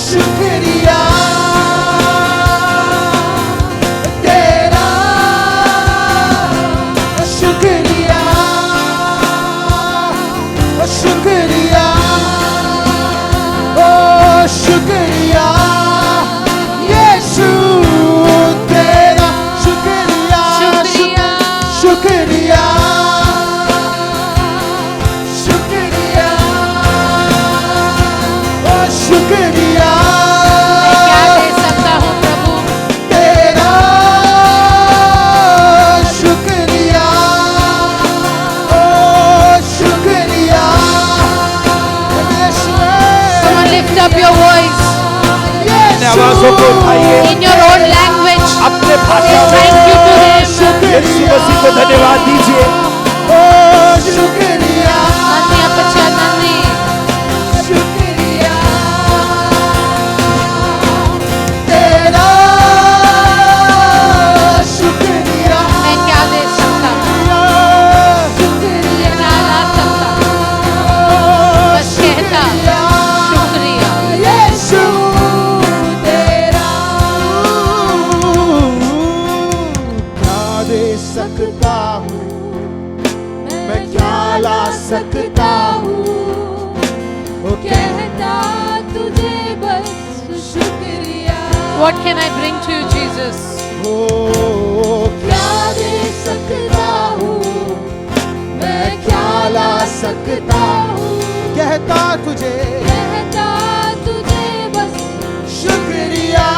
शुक्रिया तेरा, शुक्रिया शुक्रिया आवाजों को उठाइए In your own language. अपने Say भाषा thank में you to him. यीशु मसीह को धन्यवाद दीजिए ओ शुक्रिया नंदी अपचा नंदी. शुक्रिया तेरा शुक्रिया मैं क्या दे सकता? शुक्रिया क्या ला सकता? बस कहता शुक्रिया. यीशु तेरा क्या दे सकता हूँ मैं क्या ला सकता हूँ वो कहता तुझे बस शुक्रिया What can I bring to you, Jesus? हो क्या दे सकता हूँ मैं क्या ला सकता हूँ कहता तुझे कहता तुझे बस शुक्रिया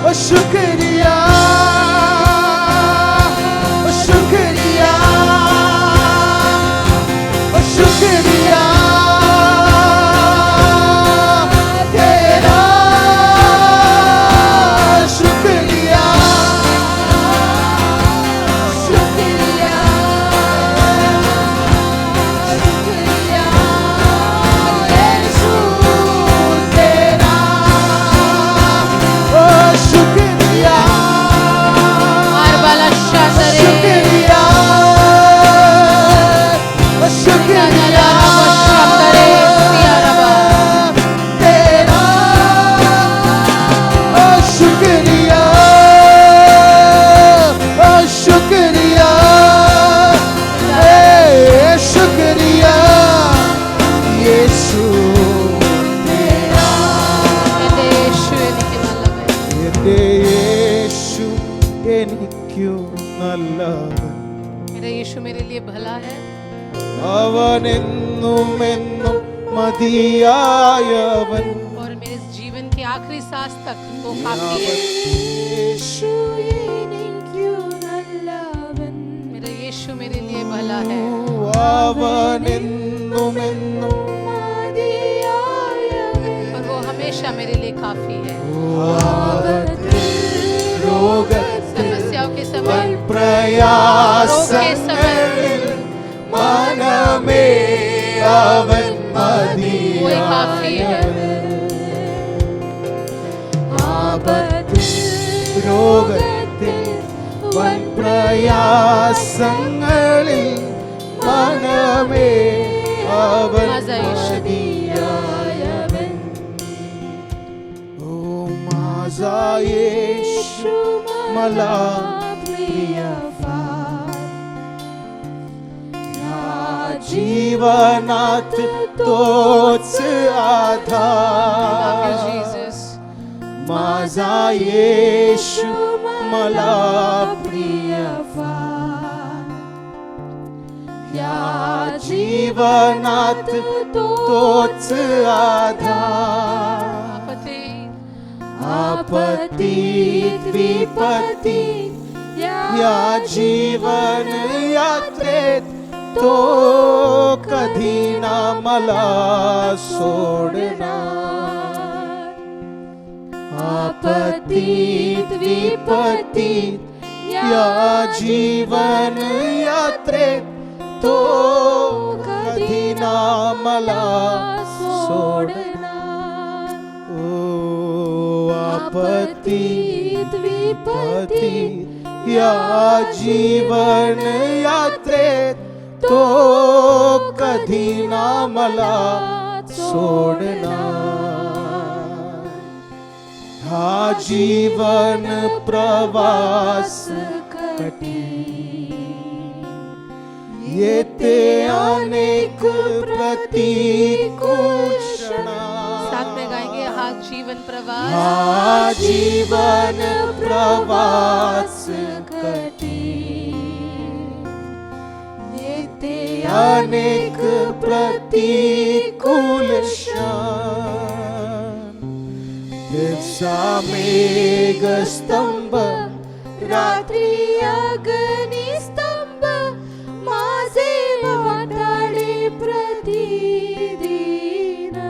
ओ शुक्रिया ओ शुक्रिया ओ शुक्रिया तेरा शुक्रिया शुक्रिया शुक्रिया यीशु तेरा ओ शुक्रिया आरबाला शादरे. शुक्रिया ओ शुक्रिया शादरे सियारबा. तेरा ओ शुक्रिया ओ शुक्रिया शुक्रिया यीशु तेरा എന്റെ യേശു എനിക്ക് നല്ലവൻ. എന്റെ യേശു എനിക്കു നല്ലവൻ मेरा यीशु मेरे लिए भला है. അവനെന്നും എന്നും മതിയായവൻ और मेरे इस जीवन के आखिरी सांस तक वो काफी है. യേശു എനിക്കു നല്ലവൻ मेरा यीशु मेरे लिए भला है. അവനെന്നും എന്നും മതിയായവൻ और वो हमेशा मेरे लिए काफी है. രോഗത്തിൽ समस्याओं के समय പ്രയാസങ്ങളിൽ മനമേ അവൻ वो ही काफी है. രോഗത്തിൽ വൻ പ്രയാസങ്ങളിൽ മനമേ അവൻ Maza Yeshu. മതിയായവൻ. ഓ മാസാ യേശു मला प्रिय फार या जीवनात तोच Love you, आधार Jesus. माझा येशू मला प्रिय फार या जीवनात तोच आधार आपत्ती आपत्तीत विपत्तीत या जीवन यात्रेत तो कधी ना मला सोडणार आपत्तीत विपत्तीत या जीवन यात्रेत तो कधी ना मला सोडणार ओ आपत्तीत विपत्तीत या जीवन यात्रेत तो कधी ना मला सोडणार हा जीवन प्रवास कठीण येते अनेक प्रतिकूल साथ में गाएंगे हाँ जीवन प्रवास हा जीवन प्रवास कठीण येते अनेक प्रतिकूल क्षण दिवसा मेघ स्तंभ रात्री अग्निस्तंभ माझे वाटाडे प्रतिदिन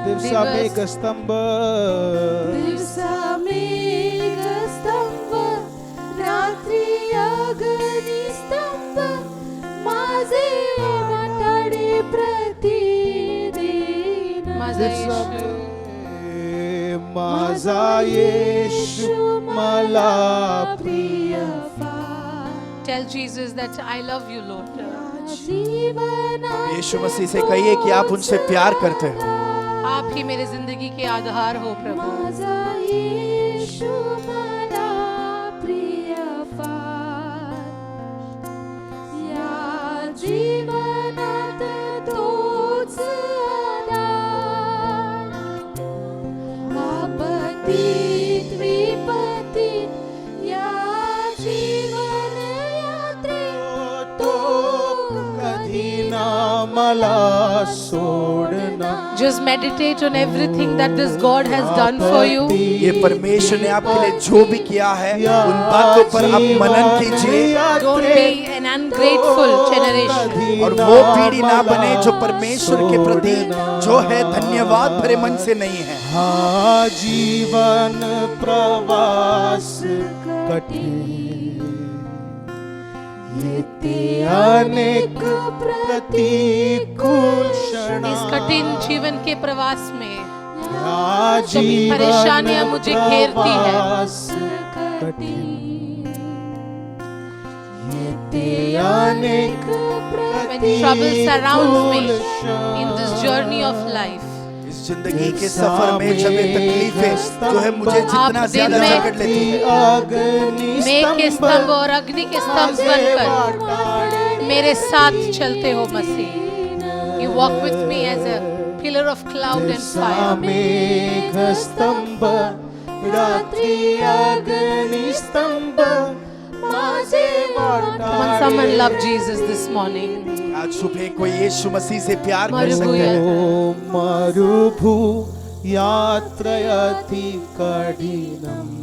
दिवसा दिवसा Divas. मेघस्तंभ दिवसा मेघस्तंभ रात्री अग्निस्तंभ माझे वाटाडे प्रतिदिन माझा येशू. माझा येशू मला प्रिय Tell Jesus that I love you, Lord. जीवना यीशु मसीह से कहिए कि आप उनसे प्यार करते हो। आप ही मेरे जिंदगी के आधार हो प्रभु. माझा येशू मला प्रिय फार या जीवनात तोच आधार आपत्तीत विपत्तीत या जीवन यात्रेत तो कधी ना मला सोडना Just meditate on everything that this God has done for you. ये परमेश्वर ने आपके लिए जो भी किया है उन बातों पर आप मनन कीजिए Don't be an ungrateful generation. और वो पीढ़ी ना बने जो परमेश्वर के प्रति जो है धन्यवाद भरे मन से नहीं है। हाँ जीवन प्रवास कठिन येते अनेक प्रतिकूल क्षण इस कठिन जीवन के प्रवास में हाँ जो भी परेशानियां मुझे घेरती है, प्रवास कठिन येते अनेक when trouble surrounds me in this journey of life, इस जिंदगी के सफर में जब ये तकलीफें जो है मुझे जितना आप ज्यादा दिन में जकड़ लेती है मेघ के स्तंभ और अग्नि के स्तंभ बनकर मेरे साथ चलते हो मसीह. You walk with me as a pillar of cloud and fire. मेघ स्तंभ रात्री अग्नि स्तंभ माझे Come on, someone love Jesus this morning. आज सुबह कोई यीशु मसीह से प्यार कर मरुभूमि सकते हैं। मरुभू यात्रयति कठिनम्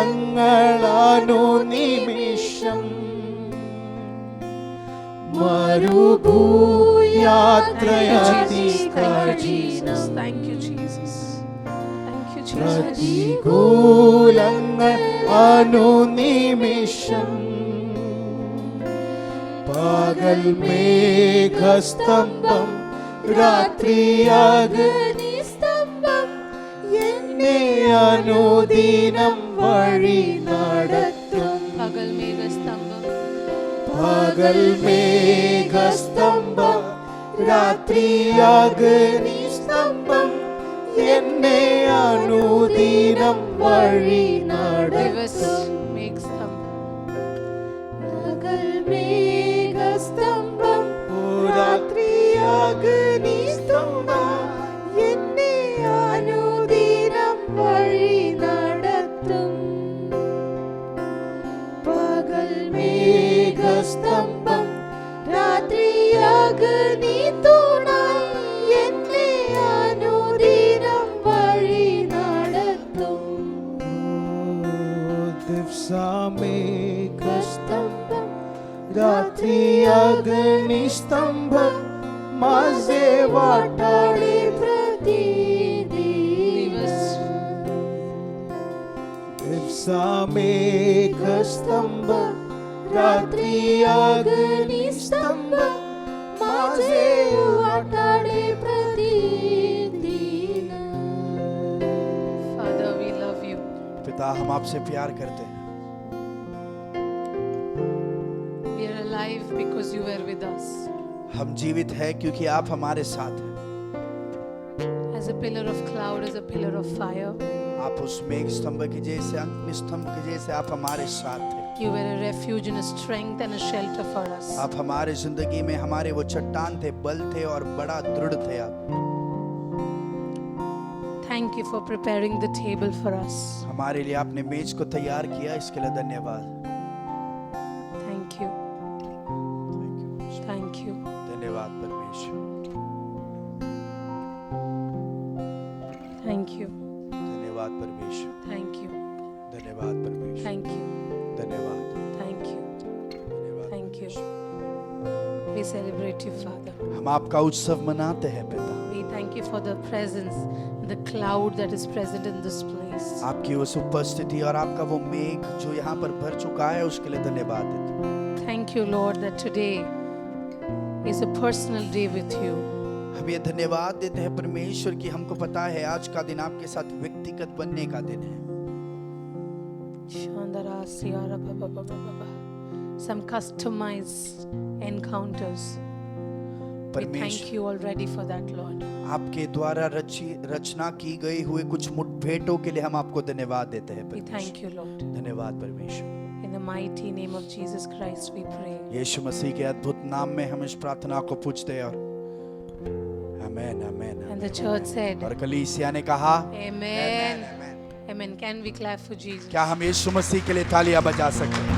प्रतिकूलങ്ങളാണു നിമിഷം മരുഭൂ യാത്രയതി Thank you, Jesus. Thank you, Jesus. Thank you, Jesus. പ്രതികൂലങ്ങളാണു നിമിഷം പകൽ മേഘസ്തംഭം രാത്രി അഗ്നിസ്തംഭം എന്നെ അനുദിനം വഴി നടത്തും പകൽ മേഘസ്തംഭം പകൽ മേഘസ്തംഭം രാത്രി അഗ്നിസ്തംഭം എന്നെ അനുദിനം വഴി ദിവസ് നടത്തും മേഘസ്തംഭം പകൽ മേഘസ്തംഭം രാത്രി അഗ്നിസ്തംഭം എന്നെ അനുദിനം വഴി നടത്തും പകൽ മേഘസ്തംഭം രാത്രി അഗ്നി തുണായി എന്നെ അനുദിനം വഴി നടത്തും ദിവസാ മേഘസ്തംഭം രാത്രി അഗ്നിസ്തംഭം माझे वाटाडे દિવસ दिवसा मेघस्तंभ रात्री अग्निस्तंभ माझे वाटाडे प्रतिदिन Father, we love you. पिता हम आपसे प्यार करते हैं। We are alive because you were with us. हम जीवित हैं क्योंकि आप हमारे साथ हैं। As a pillar of cloud, as a pillar of fire, आप उस मेघ स्तंभ के जैसे अग्नि स्तंभ के जैसे आप हमारे साथ थे। you were a refuge and a strength and a shelter for us. आप हमारे जिंदगी में हमारे वो चट्टान थे, बल थे और बड़ा दृढ़ थे आप। Thank you for preparing the table for us. हमारे लिए आपने मेज को तैयार किया, इसके लिए धन्यवाद। Thank you. Thank you. धन्यवाद परमेश्वर, Thank you. धन्यवाद परमेश्वर, Thank you. धन्यवाद परमेश्वर, Thank you. धन्यवाद, Thank you. धन्यवाद Thank you. परमेश्वर। We We celebrate you, Father. हम आपका उत्सव मनाते हैं पिता। We thank you for the presence, the cloud that is present in this place. आपकी उस उपस्थिति और आपका वो मेघ जो यहाँ पर भर चुका है उसके लिए धन्यवाद देते हैं। Thank you, Lord, that today is a personal day with you. हम ये धन्यवाद देते हैं परमेश्वर की हमको पता है आज का दिन आपके साथ व्यक्तिगत बनने का दिन है। Shandara Siyara Baba Baba Baba. Some customized encounters. We thank you already for that, Lord. आपके द्वारा रचना की गई हुए कुछ मुठभेड़ों के लिए हम आपको धन्यवाद देते हैं We thank you, Lord. धन्यवाद परमेश्वर। In the mighty name of Jesus Christ we pray. यीशु मसीह के अद्भुत नाम में हम इस प्रार्थना को पूछते हैं और आमेन आमेन। And the church said, और कलीसिया ने कहा Amen. Amen. Can we clap for Jesus? क्या हम यीशु मसीह के लिए तालियां बजा सकते हैं?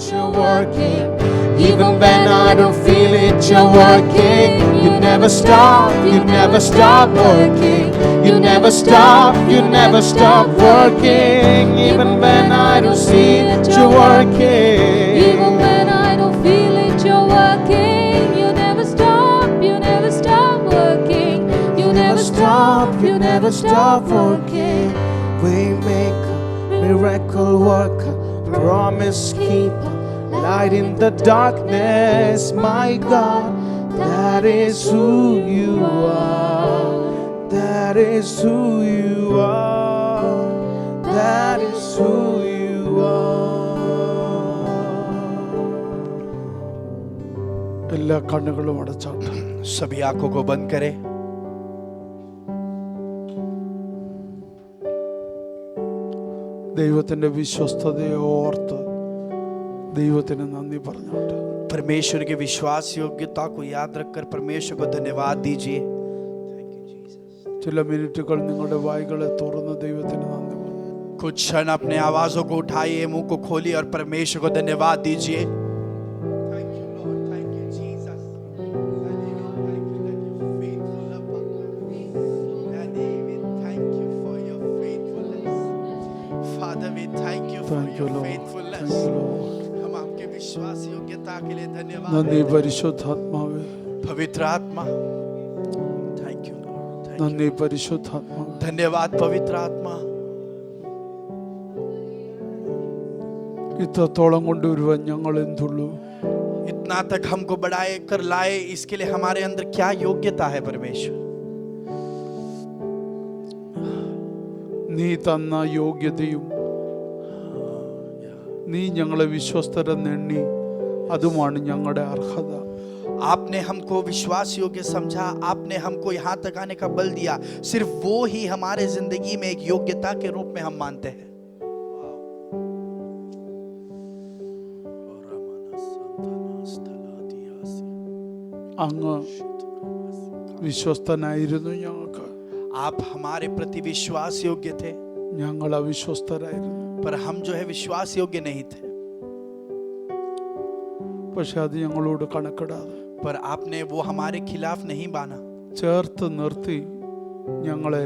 You're working, even when I don't feel it, you're working. You never stop, you never stop working. You never stop, you never stop working. Even when I don't see it, you're working. Even when I don't feel it, you're working. You never stop, you never stop working. You never stop, you never stop working. Waymaker, miracle worker, promise keeper, light in the darkness, my God, that is who you are. That is who you are. That is who you are. എല്ലാ കണ്ണുകളും അടച്ചാട്ടെ. सभी आंखों को बंद करें। ദൈവത്തിന്റെ വിശ്വസ്തതയെ ഓർത്ത് ദൈവത്തിന് നന്ദി പറഞ്ഞോട്ടെ. परमेश्वर की विश्वास योग्यता को याद रखकर परमेश्वर को धन्यवाद दीजिए। ചില മിനിറ്റുകൾ നിങ്ങളുടെ വായ്കളെ തുറന്ന് ദൈവത്തിന് നന്ദി പറഞ്ഞു. कुछ क्षण अपने आवाजों को उठाइए, मुंह को खोलिए और परमेश्वर को धन्यवाद दीजिए। Thank you, Lord. Thank you, Lord. हम आपके विश्वास योग्यता के लिए धन्यवाद നന്ദി പരിശുദ്ധാത്മാവേ. पवित्र आत्मा। Thank you Lord. നന്ദി പരിശുദ്ധാത്മാവേ. धन्यवाद पवित्र आत्मा। ഇത്രത്തോളം കൊണ്ടുവരുവാൻ ഞങ്ങൾ എന്തുള്ളൂ? इतना तक हमको बढ़ाए कर लाए, इसके लिए हमारे अंदर क्या योग्यता है परमेश्वर? നീ തന്ന യോഗ്യതയും നീ ഞങ്ങളെ വിശ്വസ്തരെന്നെണ്ണി അതുമാണ് ഞങ്ങളുടെ അർഹത. आपने हमको विश्वास योग्य समझा, आपने हमको यहाँ तक आने का बल दिया, सिर्फ वो ही हमारे जिंदगी में एक योग्यता के रूप में हम मानते हैं। അങ്ങ് വിശ്വസ്തനായിരുന്നു ഞങ്ങൾക്ക്. आप हमारे प्रति विश्वास योग्य थे, ഞങ്ങൾ അവിശ്വസ്തരായിരുന്നു. पर हम जो है विश्वास योग्य नहीं थे। പക്ഷെ അത് ഞങ്ങളോട് കണക്കിടാതെ पर आपने वो हमारे खिलाफ नहीं बाना, ചേർത്ത് നിർത്തി ഞങ്ങളെ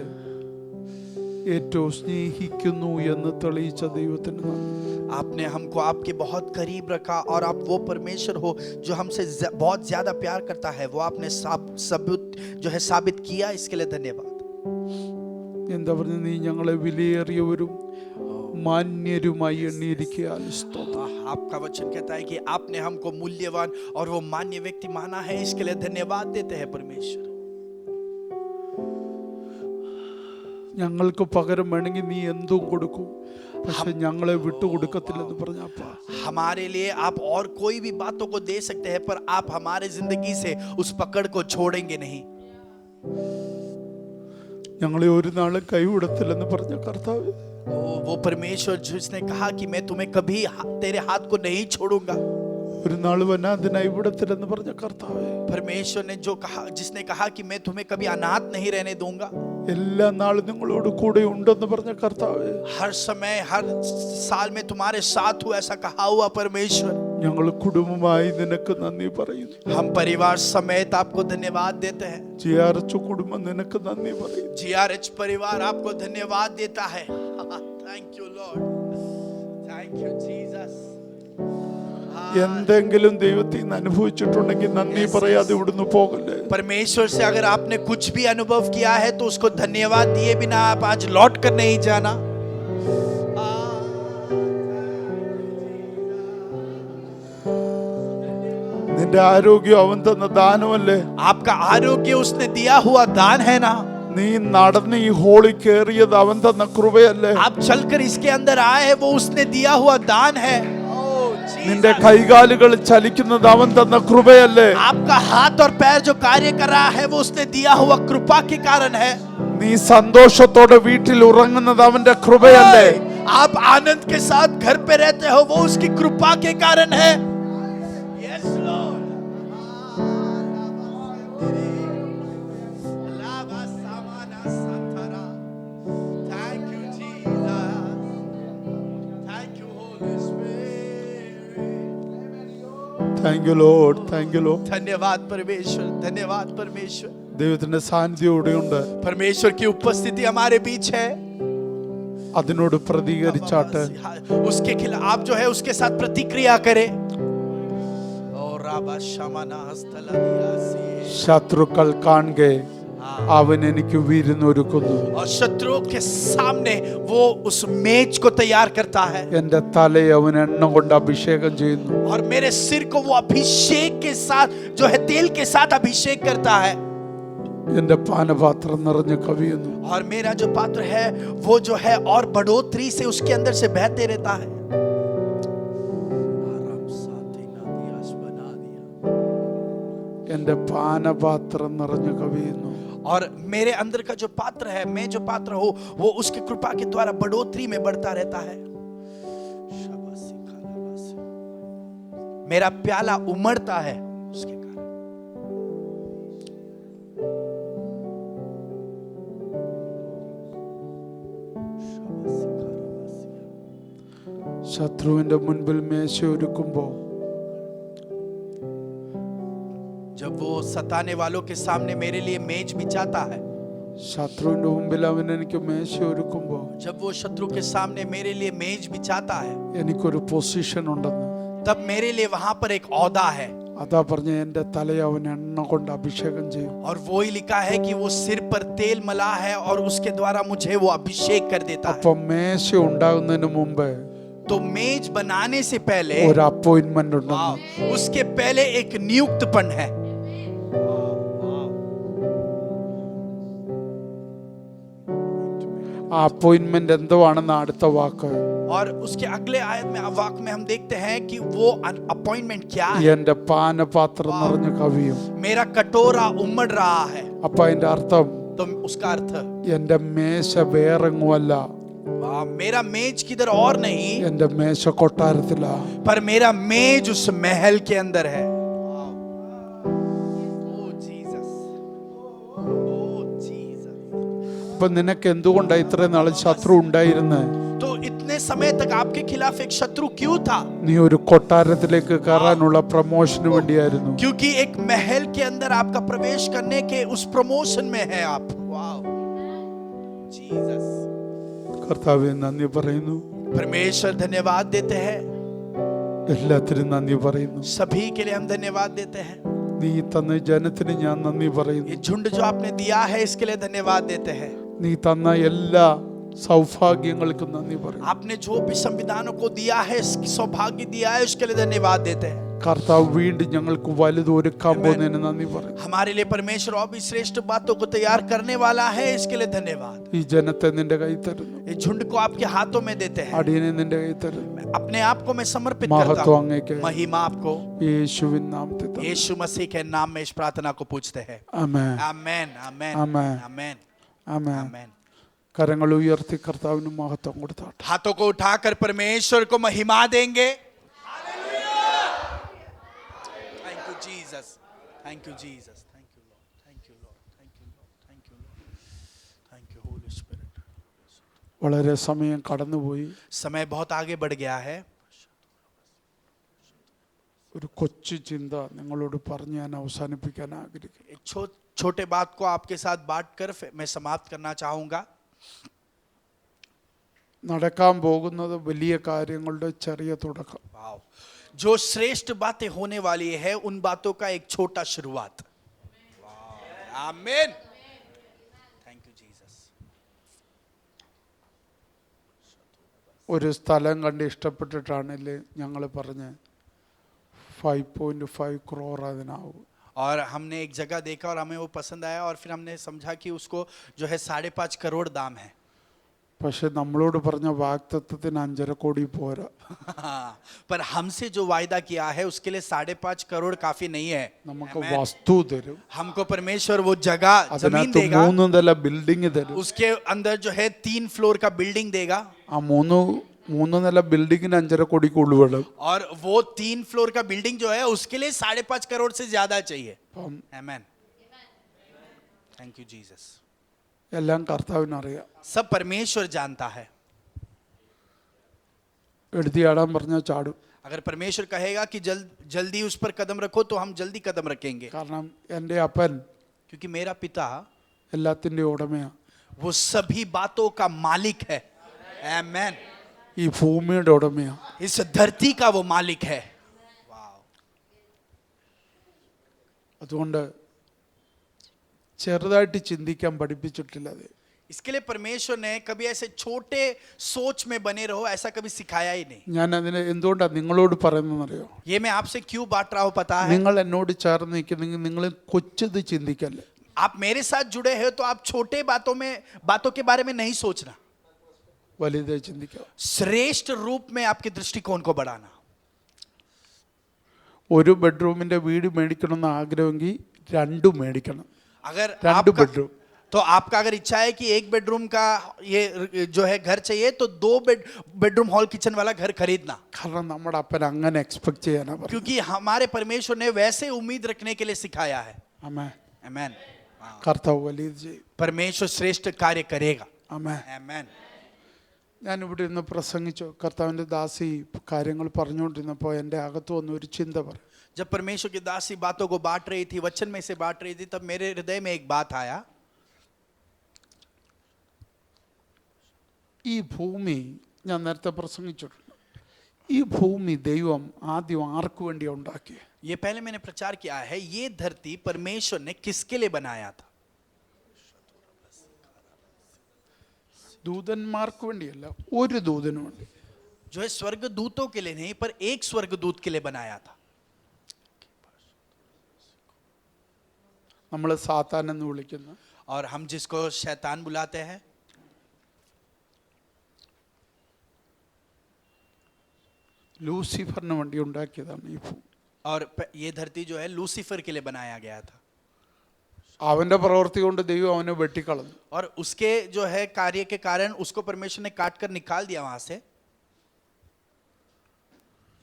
ഏറ്റവും സ്നേഹിക്കുന്നു എന്ന് തെളിയിച്ച ദൈവത്തിന് നന്ദി. आपने हमको आपके बहुत करीब रखा और आप वो परमेश्वर हो जो हमसे बहुत ज्यादा प्यार करता है, वो आपने सबूत जो है साबित किया, इसके लिए धन्यवाद। എന്താ പറഞ്ഞ നീ ഞങ്ങളെ വിലയേറിയവരും മാന്യരുമായി എണ്ണിയിരിക്കാൻ സ്തോത്രം. आपका वचन कहता है कि आपने हमको मूल्यवान और वो मान्य व्यक्ति माना है, इसके लिए धन्यवाद देते हैं परमेश्वर। ഞങ്ങൾക്ക് പകരം വേണമെങ്കിൽ നീ എന്തും കൊടുക്കും, പക്ഷെ ഞങ്ങളെ വിട്ടുകൊടുക്കത്തില്ലെന്ന് പറഞ്ഞപ്പ हमारे लिए आप और कोई भी बातों को दे सकते हैं, पर आप हमारे जिंदगी से उस पकड़ को छोड़ेंगे नहीं। ഞങ്ങളെ ഒരു നാളും കൈവിടത്തില്ലെന്ന് പറഞ്ഞ കർത്താവ്, वो परमेश्वर जिसने कहा कि मैं तुम्हें कभी तेरे हाथ को नहीं छोड़ूंगा, ഒരു നാൾ വനാഥനായി വിടത്തില്ലെന്ന് പറഞ്ഞ കർത്താവ്, परमेश्वर ने जो कहा, जिसने कहा कि मैं तुम्हें कभी अनाथ नहीं रहने दूंगा, എല്ലാ നാളും നിങ്ങളോട് കൂടെ ഉണ്ടെന്ന് പറഞ്ഞ കർത്താവ്, हर समय हर साल में तुम्हारे साथ हूँ, ऐसा कहा हुआ परमेश्वर, ഞങ്ങൾ കുടുംബമായി നിനക്ക് നന്ദി പറയുന്നു. हम परिवार समेत आपको धन्यवाद देते हैं। GRH കുടുംബം നിനക്ക് നന്ദി പറയുന്നു. GRH परिवार आपको धन्यवाद देता है। Thank you Lord, thank you Jesus. എന്തെങ്കിലും ദൈവത്തിൽ നിന്ന് അനുഭവിച്ചിട്ടുണ്ടെങ്കിൽ നന്ദി പറയാതെ ഇവിടുന്ന് പോകല്ലേ. परमेश्वर से अगर आपने कुछ भी अनुभव किया है तो उसको धन्यवाद दिए बिना आप आज लौट कर नहीं जाना. നിന്റെ ആരോഗ്യം അവൻ തന്ന ദാനമല്ലേ. आपका आरोग्य उसने दिया हुआ दान है ना. നീ നടന്ന് ഈ ഹോളിൽ കയറിയത് അവൻ തന്ന കൃപയല്ലേ. आप चलकर इसके अंदर आए हैं वो उसने दिया हुआ दान है. നിന്റെ കൈകാലുകൾ ചലിക്കുന്നത് അവൻ തന്ന കൃപയല്ലേ. आपका हाथ और पैर जो कार्य कर रहा है वो उसने दिया हुआ कृपा के कारण है. നീ സന്തോഷത്തോടെ വീട്ടിൽ ഉറങ്ങുന്നത് അവന്റെ കൃപയല്ലേ. आप आनंद के साथ घर पे रहते हो वो उसकी कृपा के कारण है. Yes, Lord. Thank you, Jesus. Thank you, Holy Spirit. Thank you Lord, thank you Lord. धन्यवाद परमेश्वर, धन्यवाद परमेश्वर. ദൈവത്തിന്റെ സാന്നിധ്യം ഇവിടെയുണ്ട്. परमेश्वर की उपस्थिति हमारे बीच है. അതിനോട് പ്രതികരിച്ചാട്ട് उसके खिलाफ आप जो है उसके साथ प्रतिक्रिया करें. और राबा शमाना हस्तलदियासी. ശത്രുക്കൾ കാണുകെ അവൻ എനിക്ക് വിരുന്നൊരുക്കുന്നു. और शत्रुओं के सामने वो उस मेज को तैयार करता है. എന്റെ തലയെ അവൻ എണ്ണ കൊണ്ട് അഭിഷേകം ചെയ്യുന്നു. और मेरे सिर को वो अभिषेक के साथ जो है तेल के साथ अभिषेक करता है. എന്റെ പാനപാത്രം നിറഞ്ഞ് കവിയുന്നു. और मेरा जो पात्र है वो जो है और बढ़ोतरी से उसके अंदर से बहते रहता है. എന്റെ പാനപാത്രം നിറഞ്ഞ് കവിയുന്നു. और मेरे अंदर का जो पात्र है, मैं जो पात्र हूं वो उसकी कृपा के द्वारा बढ़ोतरी में बढ़ता रहता है. मेरा प्याला उमड़ता है उसके कारण. ശത്രുവിന്റെ മുൻപിൽ മേശ ഒരുക്കുമ്പോൾ जब वो सताने वालों के सामने मेरे लिए मेज बिछाता है, ശത്രുവിന്റെ മുമ്പിൽ അവൻ എനിക്ക് മേശ ഒരുക്കുമ്പോൾ जब वो शत्रु के सामने मेरे लिए मेज बिछाता है, എനിക്കൊരു പൊസിഷൻ ഉണ്ടെന്ന്. तब मेरे लिए वहां पर एक औदा है. അതാ പറഞ്ഞ എന്റെ തലയെ അവൻ എണ്ണ കൊണ്ട് അഭിഷേകം ചെയ്യും. और वो ही लिखा है कि वो सिर पर तेल मला है और उसके द्वारा मुझे वो अभिषेक कर देता है. അപ്പൊ മേശ ഉണ്ടാകുന്നതിന് മുമ്പ് तो मेज बनाने से पहले ഒരു അപ്പോയിന്റ്മെന്റ് ഉണ്ടെന്ന്. उसके पहले एक नियुक्तपन है. ആ അപ്പോയിന്റ്മെന്റ് എന്തുവാണെന്ന് അടുത്ത വാക്ക് और उसके अगले आयत में वाक्य में हम देखते हैं कि वो अपॉइंटमेंट क्या है. എന്റെ പാനപാത്രം നിറഞ്ഞ് കവിയും. मेरा कटोरा उमड़ रहा है. അപ്പൊ അതിന്റെ അർത്ഥം तो उसका अर्थ എന്റെ മേശ വേറെങ്ങുമല്ല, मेरा मेज किधर और नहीं എന്റെ മേശ കൊട്ടാരത്തിലാ. पर मेरा मेज उस महल के अंदर है. അപ്പൊ നിനക്ക് എന്തുകൊണ്ടാ ഇത്രയും നാൾ ശത്രു ഉണ്ടായിരുന്നേ? तो इतने समय तक आपके खिलाफ एक शत्रु क्यों था? നീ ഒരു കൊട്ടാരത്തിലേക്ക് കയറാനുള്ള പ്രമോഷന് വേണ്ടിയായിരുന്നു. क्योंकि एक महल के अंदर आपका प्रवेश करने के उस प्रमोशन में है आप. Wow Jesus. കർത്താവേ നന്ദി പറയുന്നു. परमेश्वर धन्यवाद देते हैं. എല്ലാത്തിനും നന്ദി പറയുന്നു. सभी के लिए हम धन्यवाद देते हैं. നീ തന്ന ജനത്തിന് ഞാൻ നന്ദി പറയുന്നു. ये झुंड जो आपने दिया है इसके लिए धन्यवाद देते हैं. നീ തന്ന എല്ലാ സൗഭാഗ്യങ്ങൾക്കും നന്ദി പറയുന്നു. आपने जो भी संविधानों को दिया है, सौभाग्य दिया है, उसके लिए धन्यवाद देते हैं. കർത്താവ് വീണ്ടും ഞങ്ങൾക്ക് വലുത് ഒരുക്കാൻ പോകുന്നതിന് നന്ദി പറയുന്നു. हमारे लिए परमेश्वर और भी श्रेष्ठ बातों को तैयार करने वाला है, इसके लिए धन्यवाद. ഈ ജനത്തെ നിന്റെ കൈ തരുന്നു. ये झुंड को आपके हाथों में देते हैं. അടിയനെ നിന്റെ കൈ തരുന്നു. अपने आप को मैं समर्पित करता മഹത്വം हूँ. അങ്ങേക്ക്. महिमा आपको. യേശുവിൻ നാമത്തിൽ തന്നെ. यीशु मसीह के नाम में इस प्रार्थना को पूछते हैं. ആമേൻ. आमेन आमेन आमेन. आमेन ആമേൻ. आमेन. കരങ്ങൾ ഉയർത്തി കർത്താവിന് മഹത്വം കൊടുത്താട്ടെ. हाथों को उठाकर परमेश्वर को महिमा देंगे. Thank you Jesus. Thank you Jesus. Thank you Lord. Thank you Lord. Thank you Lord. Thank you Lord. Thank you Holi spirit. വളരെ സമയം കടന്നുപോയി. समय बहुत आगे बढ़ गया है. ഒരു കൊച്ചു ചിന്ത നിങ്ങളോട് പറഞ്ഞ് ഞാൻ അവസാനിപ്പിക്കാൻ ആഗ്രഹിക്കുന്നു. एक छोटे बात को आपके साथ बांट कर मैं समाप्त करना चाहूंगा. നടക്കാൻ പോകുന്നത് വലിയ കാര്യങ്ങളുടെ ചെറിയ തുടക്കം. वाओ. जो श्रेष्ठ बातें होने वाली है उन बातों का एक छोटा शुरुआत। आमीन। Thank you Jesus. ഒരു സ്ഥലം കണ്ട് ഇഷ്ടപ്പെട്ടിട്ടാണല്ലേ ഞങ്ങൾ പറഞ്ഞ് 5.5 crore അതിനാവും. और हमने एक जगह देखा और हमें वो पसंद आया और फिर हमने समझा कि उसको जो है 5.5 करोड़ दाम है। പക്ഷെ നമ്മളോട് പറഞ്ഞ വാഗ്ദത്തത്തിന് 5.5 കോടി പോരാ. पर हमसे जो वायदा किया है उसके लिए 5.5 करोड़ काफी नहीं है। നമുക്ക് वस्तु തരും, हमको परमेश्वर वो जगह जमीन അതിനകത്ത് देगा, 3 നില ബിൽഡിംഗ് തരും. उसके अंदर जो है 3 फ्लोर का बिल्डिंग देगा ആ 3 നില ബിൽഡിങ്ങിന് 5.5 കോടി കൂടുതൽ വേണം. और वो 3 फ्लोर का बिल्डिंग जो है उसके लिए 5.5 करोड़ से ज्यादा चाहिए। आमीन। Thank you Jesus. എല്ലാം കർത്താവിനറിയാം. सब परमेश्वर जानता है। എടുത്തിയാടാൻ പറഞ്ഞാൽ ചാടും. अगर परमेश्वर कहेगा कि जल्दी उस पर कदम रखो तो हम जल्दी कदम रखेंगे, കാരണം എൻ്റെ അപ്പൻ क्योंकि मेरा पिता എല്ലാത്തിൻ്റെ ഉടമയാണ്. वो सभी बातों का मालिक है। आमीन। ഈ ഭൂമിയുടെ ഉടമയാണ്. इस धरती का वो मालिक है। അതുകൊണ്ട് ചെറുതായിട്ട് ചിന്തിക്കാൻ പഠിപ്പിച്ചിട്ടില്ല. അത് इसके लिए परमेश्वर ने कभी ऐसे छोटे सोच में बने रहो ऐसा कभी सिखाया ही नहीं। ഞാൻ അതിന് എന്തുകൊണ്ടാണ് നിങ്ങളോട് പറയുന്നതെന്നറിയോ? ये मैं आपसे क्यों बांट रहा हूं पता है? നിങ്ങൾ എന്നോട് ചേർന്ന് നിൽക്കുന്നെങ്കിൽ നിങ്ങൾ കൊച്ചത് ചിന്തിക്കല്ലേ. आप मेरे साथ जुड़े हो तो आप छोटे बातों के बारे में नहीं सोचना, വലുതായി ചിന്തിക്കുക. श्रेष्ठ रूप में आपके दृष्टिकोण को बढ़ाना। ഒരു ബെഡ്റൂമിന്റെ വീട് മേടിക്കണമെന്ന് ആഗ്രഹമെങ്കിൽ 2 മേടിക്കണം. अगर 2 आपका बेडरूम. तो आपका अगर इच्छा है कि 1 बेडरूम का ये जो है घर चाहिए तो 2 बेडरूम हॉल किचन वाला घर खरीदना, കാരണം നമ്മുടെ അപ്പൻ അങ്ങനെ എക്സ്പെക്ട് ചെയ്യാനാ പറഞ്ഞത്. क्योंकि हमारे परमेश्वर ने वैसे उम्मीद रखने के लिए सिखाया है। ആമേൻ. आमीन। കർത്താവ് വലിയത് ചെയ്യും. परमेश्वर श्रेष्ठ कार्य करेगा। ആമേൻ. आमीन। ഞാനിവിടെ ഇരുന്ന് പ്രസംഗിച്ചു, കർത്താവിൻ്റെ ദാസി കാര്യങ്ങൾ പറഞ്ഞുകൊണ്ടിരുന്നപ്പോൾ എൻ്റെ അകത്ത് വന്ന ഒരു ചിന്ത പറ. जब परमेश्वर की दासी बातों को बांट रही थी, वचन में से बांट रही थी, तब मेरे हृदय में एक बात आया। ഈ ഭൂമി ഞാൻ നേരത്തെ പ്രസംഗിച്ചിട്ടുണ്ട്. ഈ ഭൂമി ദൈവം ആദ്യം ആർക്ക് വേണ്ടി ഉണ്ടാക്കി? ये पहले मैंने प्रचार किया है, ये धरती परमेश्वर ने किसके लिए बनाया था? ദൂതന്മാർക്ക് വേണ്ടിയല്ല, ഒരു ദൂതന് വേണ്ടി. जो है स्वर्गदूतों के लिए नहीं, पर एक स्वर्गदूत के लिए बनाया था। നമ്മൾ സാത്താൻ എന്ന് വിളിക്കുന്ന और हम जिसको शैतान बुलाते हैं, ലൂസിഫറിന് വേണ്ടി ഉണ്ടാക്കിയതാണ് ഈ ഭൂമി. और ये धरती जो है लूसीफर के लिए बनाया गया था। അവന്റെ പ്രവൃത്തി കൊണ്ട് ദൈവം അവനെ വെട്ടിക്കളഞ്ഞു. और उसके जो है कार्य के कारण उसको परमेश्वर ने काट कर निकाल दिया वहां से।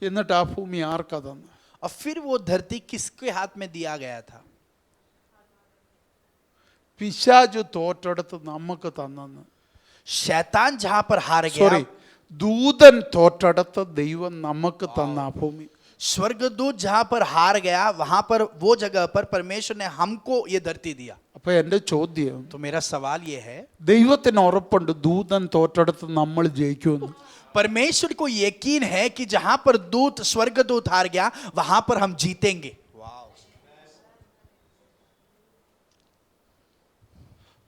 എന്നിട്ട് ആ ഭൂമി ആർക്കാ തന്നു? और फिर वो धरती किसके हाथ में दिया गया था? പിശാചു തോറ്റെടുത്ത് നമുക്ക് തന്നെന്ന്. शैतान जहां पर हार സോറി, गया, ദൂതൻ തോറ്റെടുത്ത് ദൈവം നമുക്ക് തന്ന ആ ഭൂമി. स्वर्गदूत जहां पर हार गया, वहां पर वो जगह पर परमेश्वर ने हमको ये धरती दिया। അപ്പൊ എൻ്റെ ചോദ്യം, तो मेरा सवाल ये है, ദൈവത്തിന് ഉറപ്പുണ്ട് ദൂതൻ തോറ്റെടുത്ത് നമ്മൾ ജയിക്കുമെന്ന്? परमेश्वर को यकीन है कि जहां पर स्वर्गदूत हार गया वहां पर हम जीतेंगे।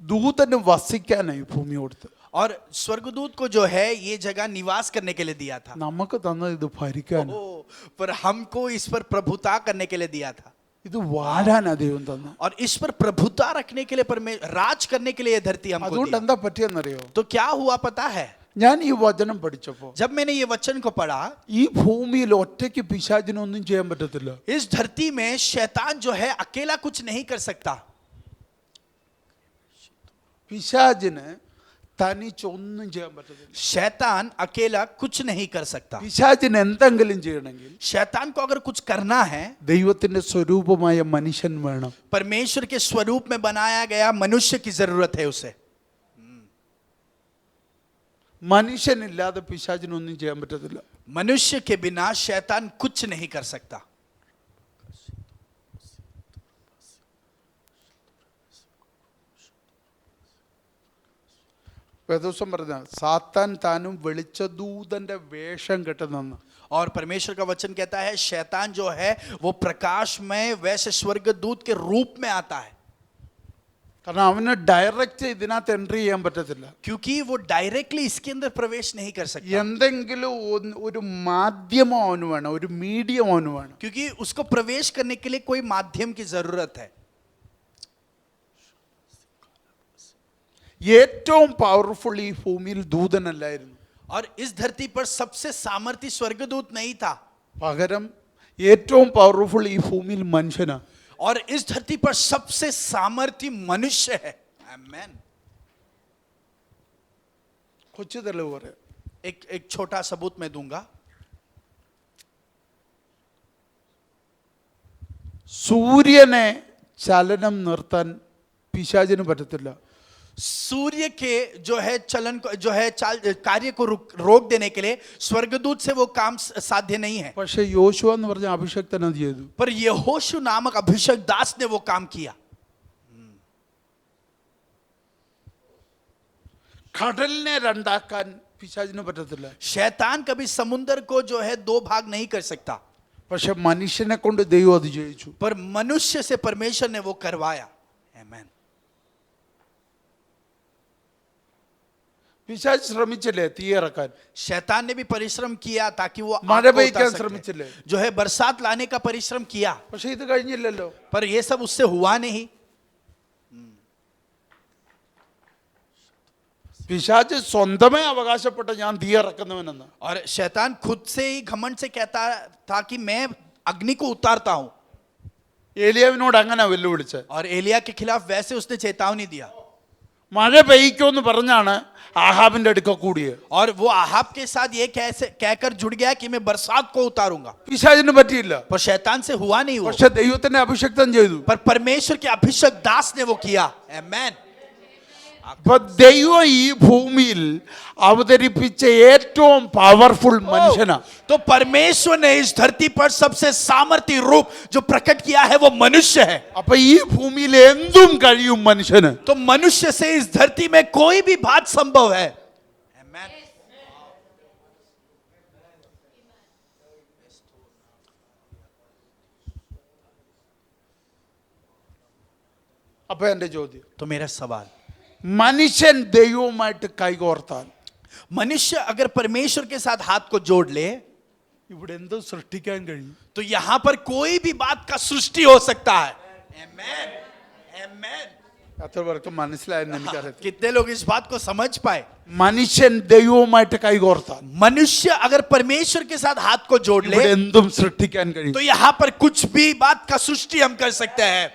ദൂതന് വസിക്കാനായി ഭൂമി കൊടുത്ത്. और स्वर्गदूत को जो है ये जगह निवास करने के लिए दिया था। നമുക്ക് തന്നത് ഇത് ഭരിക്കാൻ, पर हमको इस पर प्रभुता करने के लिए दिया था। ഇത് വാഴാനാ ദൈവം തന്ന. और इस पर प्रभुता रखने के लिए राज करने के लिए ये धरती हमको അതുകൊണ്ട് दिया। എന്താ പറ്റിയെന്നറിയോ? तो क्या हुआ पता है? ഞാൻ ഈ വചനം പഠിച്ചപ്പോ जब मैंने ये वचन को पढ़ा, ഈ ഭൂമിയിൽ ഒറ്റയ്ക്ക് പിശാചിനൊന്നും ചെയ്യാൻ പറ്റത്തില്ല. इस धरती में शैतान जो है अकेला कुछ नहीं कर सकता। പിശാചിന് തനിച്ചൊന്നും ചെയ്യാൻ പറ്റത്തില്ല. शैतान अकेला कुछ नहीं कर सकता। പിശാചിന് എന്തെങ്കിലും ചെയ്യണമെങ്കിൽ शैतान को अगर कुछ करना है, ദൈവത്തിന്റെ സ്വരൂപമായ മനുഷ്യൻ വേണം. परमेश्वर के स्वरूप में बनाया गया मनुष्य की जरूरत है उसे। മനുഷ്യനില്ലാതെ പിശാചിനൊന്നും ചെയ്യാൻ പറ്റത്തില്ല. मनुष्य के बिना शैतान कुछ नहीं कर सकता। വേദോസം പറഞ്ഞ സാത്താൻ താനും വെളിച്ചദൂതന്റെ വേഷം കെട്ടുന്നെന്ന്. और परमेश्वर का वचन कहता है शैतान जो है वो प्रकाश में वैसे स्वर्गदूत के रूप में आता है, കാരണം അവന് ഡയറക്റ്റ് ഇതിനകത്ത് എൻട്രി ചെയ്യാൻ പറ്റത്തില്ല. क्योंकि वो डायरेक्टली इसके अंदर प्रवेश नहीं कर सकता, എന്തെങ്കിലും ഒരു മാധ്യമം അവന് വേണം, ഒരു മീഡിയം അവന് വേണം. क्योंकि उसको प्रवेश करने के लिए कोई माध्यम की जरूरत है. ഏറ്റവും പവർഫുൾ ഈ ഭൂമിയിൽ ദൂതനല്ലായിരുന്നു, और इस धरती पर सबसे सामर्थी स्वर्गदूत नहीं था, പകരം ഏറ്റവും പവർഫുൾ ഈ ഭൂമിയിൽ മനുഷ്യനാ. और इस धरती पर सबसे सामर्थी मनुष्य है. आमेन. കൊച്ചു തെളിവ് പറയാം. एक छोटा सबूत मैं दूंगा. സൂര്യനെ ചലനം നിർത്താൻ പിശാചിന് പറ്റത്തില്ല. सूर्य के जो है चलन को जो है चाल कार्य को रोक देने के लिए स्वर्गदूत से वो काम साध्य नहीं है, പക്ഷെ യോശുവ എന്ന് പറഞ്ഞ അഭിഷക്തൻ അത് ചെയ്തു. पर यहोशू नामक अभिषेक दास ने वो काम किया. കടലിനെ രണ്ടാക്കാൻ പിശാചിന് പറ്റത്തില്ല. शैतान कभी समुद्र को जो है दो भाग नहीं कर सकता, പക്ഷെ മനുഷ്യനെ കൊണ്ട് ദൈവം അത് ജയിച്ചു. पर मनुष्य से परमेश्वर ने वो करवाया. आमेन. പിശാച് ശ്രമിച്ചില്ലേ തീയിറക്കാൻ? शैतान ने भी परिश्रम किया ताकि वो आग മഴ को उतार പെയ്ക്കാൻ सके. ശ്രമിച്ചില്ലേ? जो है बरसात लाने का परिश्रम किया, പക്ഷെ ഇത് കഴിഞ്ഞില്ലല്ലോ. पर ये सब उससे हुआ नहीं. പിശാച് സ്വന്തമേ അവകാശപ്പെട്ട ഞാൻ തീയിറക്കുന്നവനെന്ന്. और शैतान खुद से ही घमंड से कहता था कि मैं अग्नि को उतारता हूं, ഏലിയാവിനോട് അങ്ങനെ വെല്ലുവിളിച്ച് और एलिया के खिलाफ वैसे उसने चेतावनी दिया. മഴ പെയ്ക്കുമെന്ന് പറഞ്ഞാണ് ആഹാബിന്റെ അടുക്ക കൂടിയത്. और वो आहाब के साथ ये कैसे कहकर जुड़ गया कि मैं बरसात को उतारूंगा, പിശാചിന് പറ്റിയില്ല. पर शैतान से हुआ नहीं वो, പക്ഷെ ദൈവത്തിന്റെ അഭിഷക്തം ചെയ്തു. पर परमेश्वर के अभिषेक दास ने वो किया. आमेन. അപ്പൊ ദൈവം ഈ ഭൂമിയിൽ അവതരിപ്പിച്ച ഏറ്റവും പവർഫുൾ മനുഷ്യനാ. तो परमेश्वर ने इस धरती पर सबसे सामर्थी रूप जो प्रकट किया है वो मनुष्य है. അപ്പൊ ഈ ഭൂമിയിൽ എന്തും കഴിയും മനുഷ്യന്. तो मनुष्य से इस धरती में कोई भी बात संभव है. आमेन. അപ്പൊ എന്റെ ചോദ്യം, तो मेरा सवाल, മനുഷ്യൻ ദൈവവുമായിട്ട് കൈകോർത്താൽ मनुष्य अगर परमेश्वर के साथ हाथ को जोड़ ले ഇവിടെ എന്തോ സൃഷ്ടിക്കാൻ കഴിയും. तो यहां पर कोई भी बात का सृष्टि हो सकता है. आमेन. आमेन. അത്ര പേർക്ക് മനസ്സിലായെന്ന് എനിക്കറിയാം. कितने लोग इस बात को समझ पाए? മനുഷ്യൻ ദൈവവുമായിട്ട് കൈകോർത്താൽ मनुष्य अगर परमेश्वर के साथ हाथ को जोड़ ഇവിടെ ले എന്തും സൃഷ്ടിക്കാൻ കഴിയും. तो यहां पर कुछ भी बात का सृष्टि हम कर सकते हैं.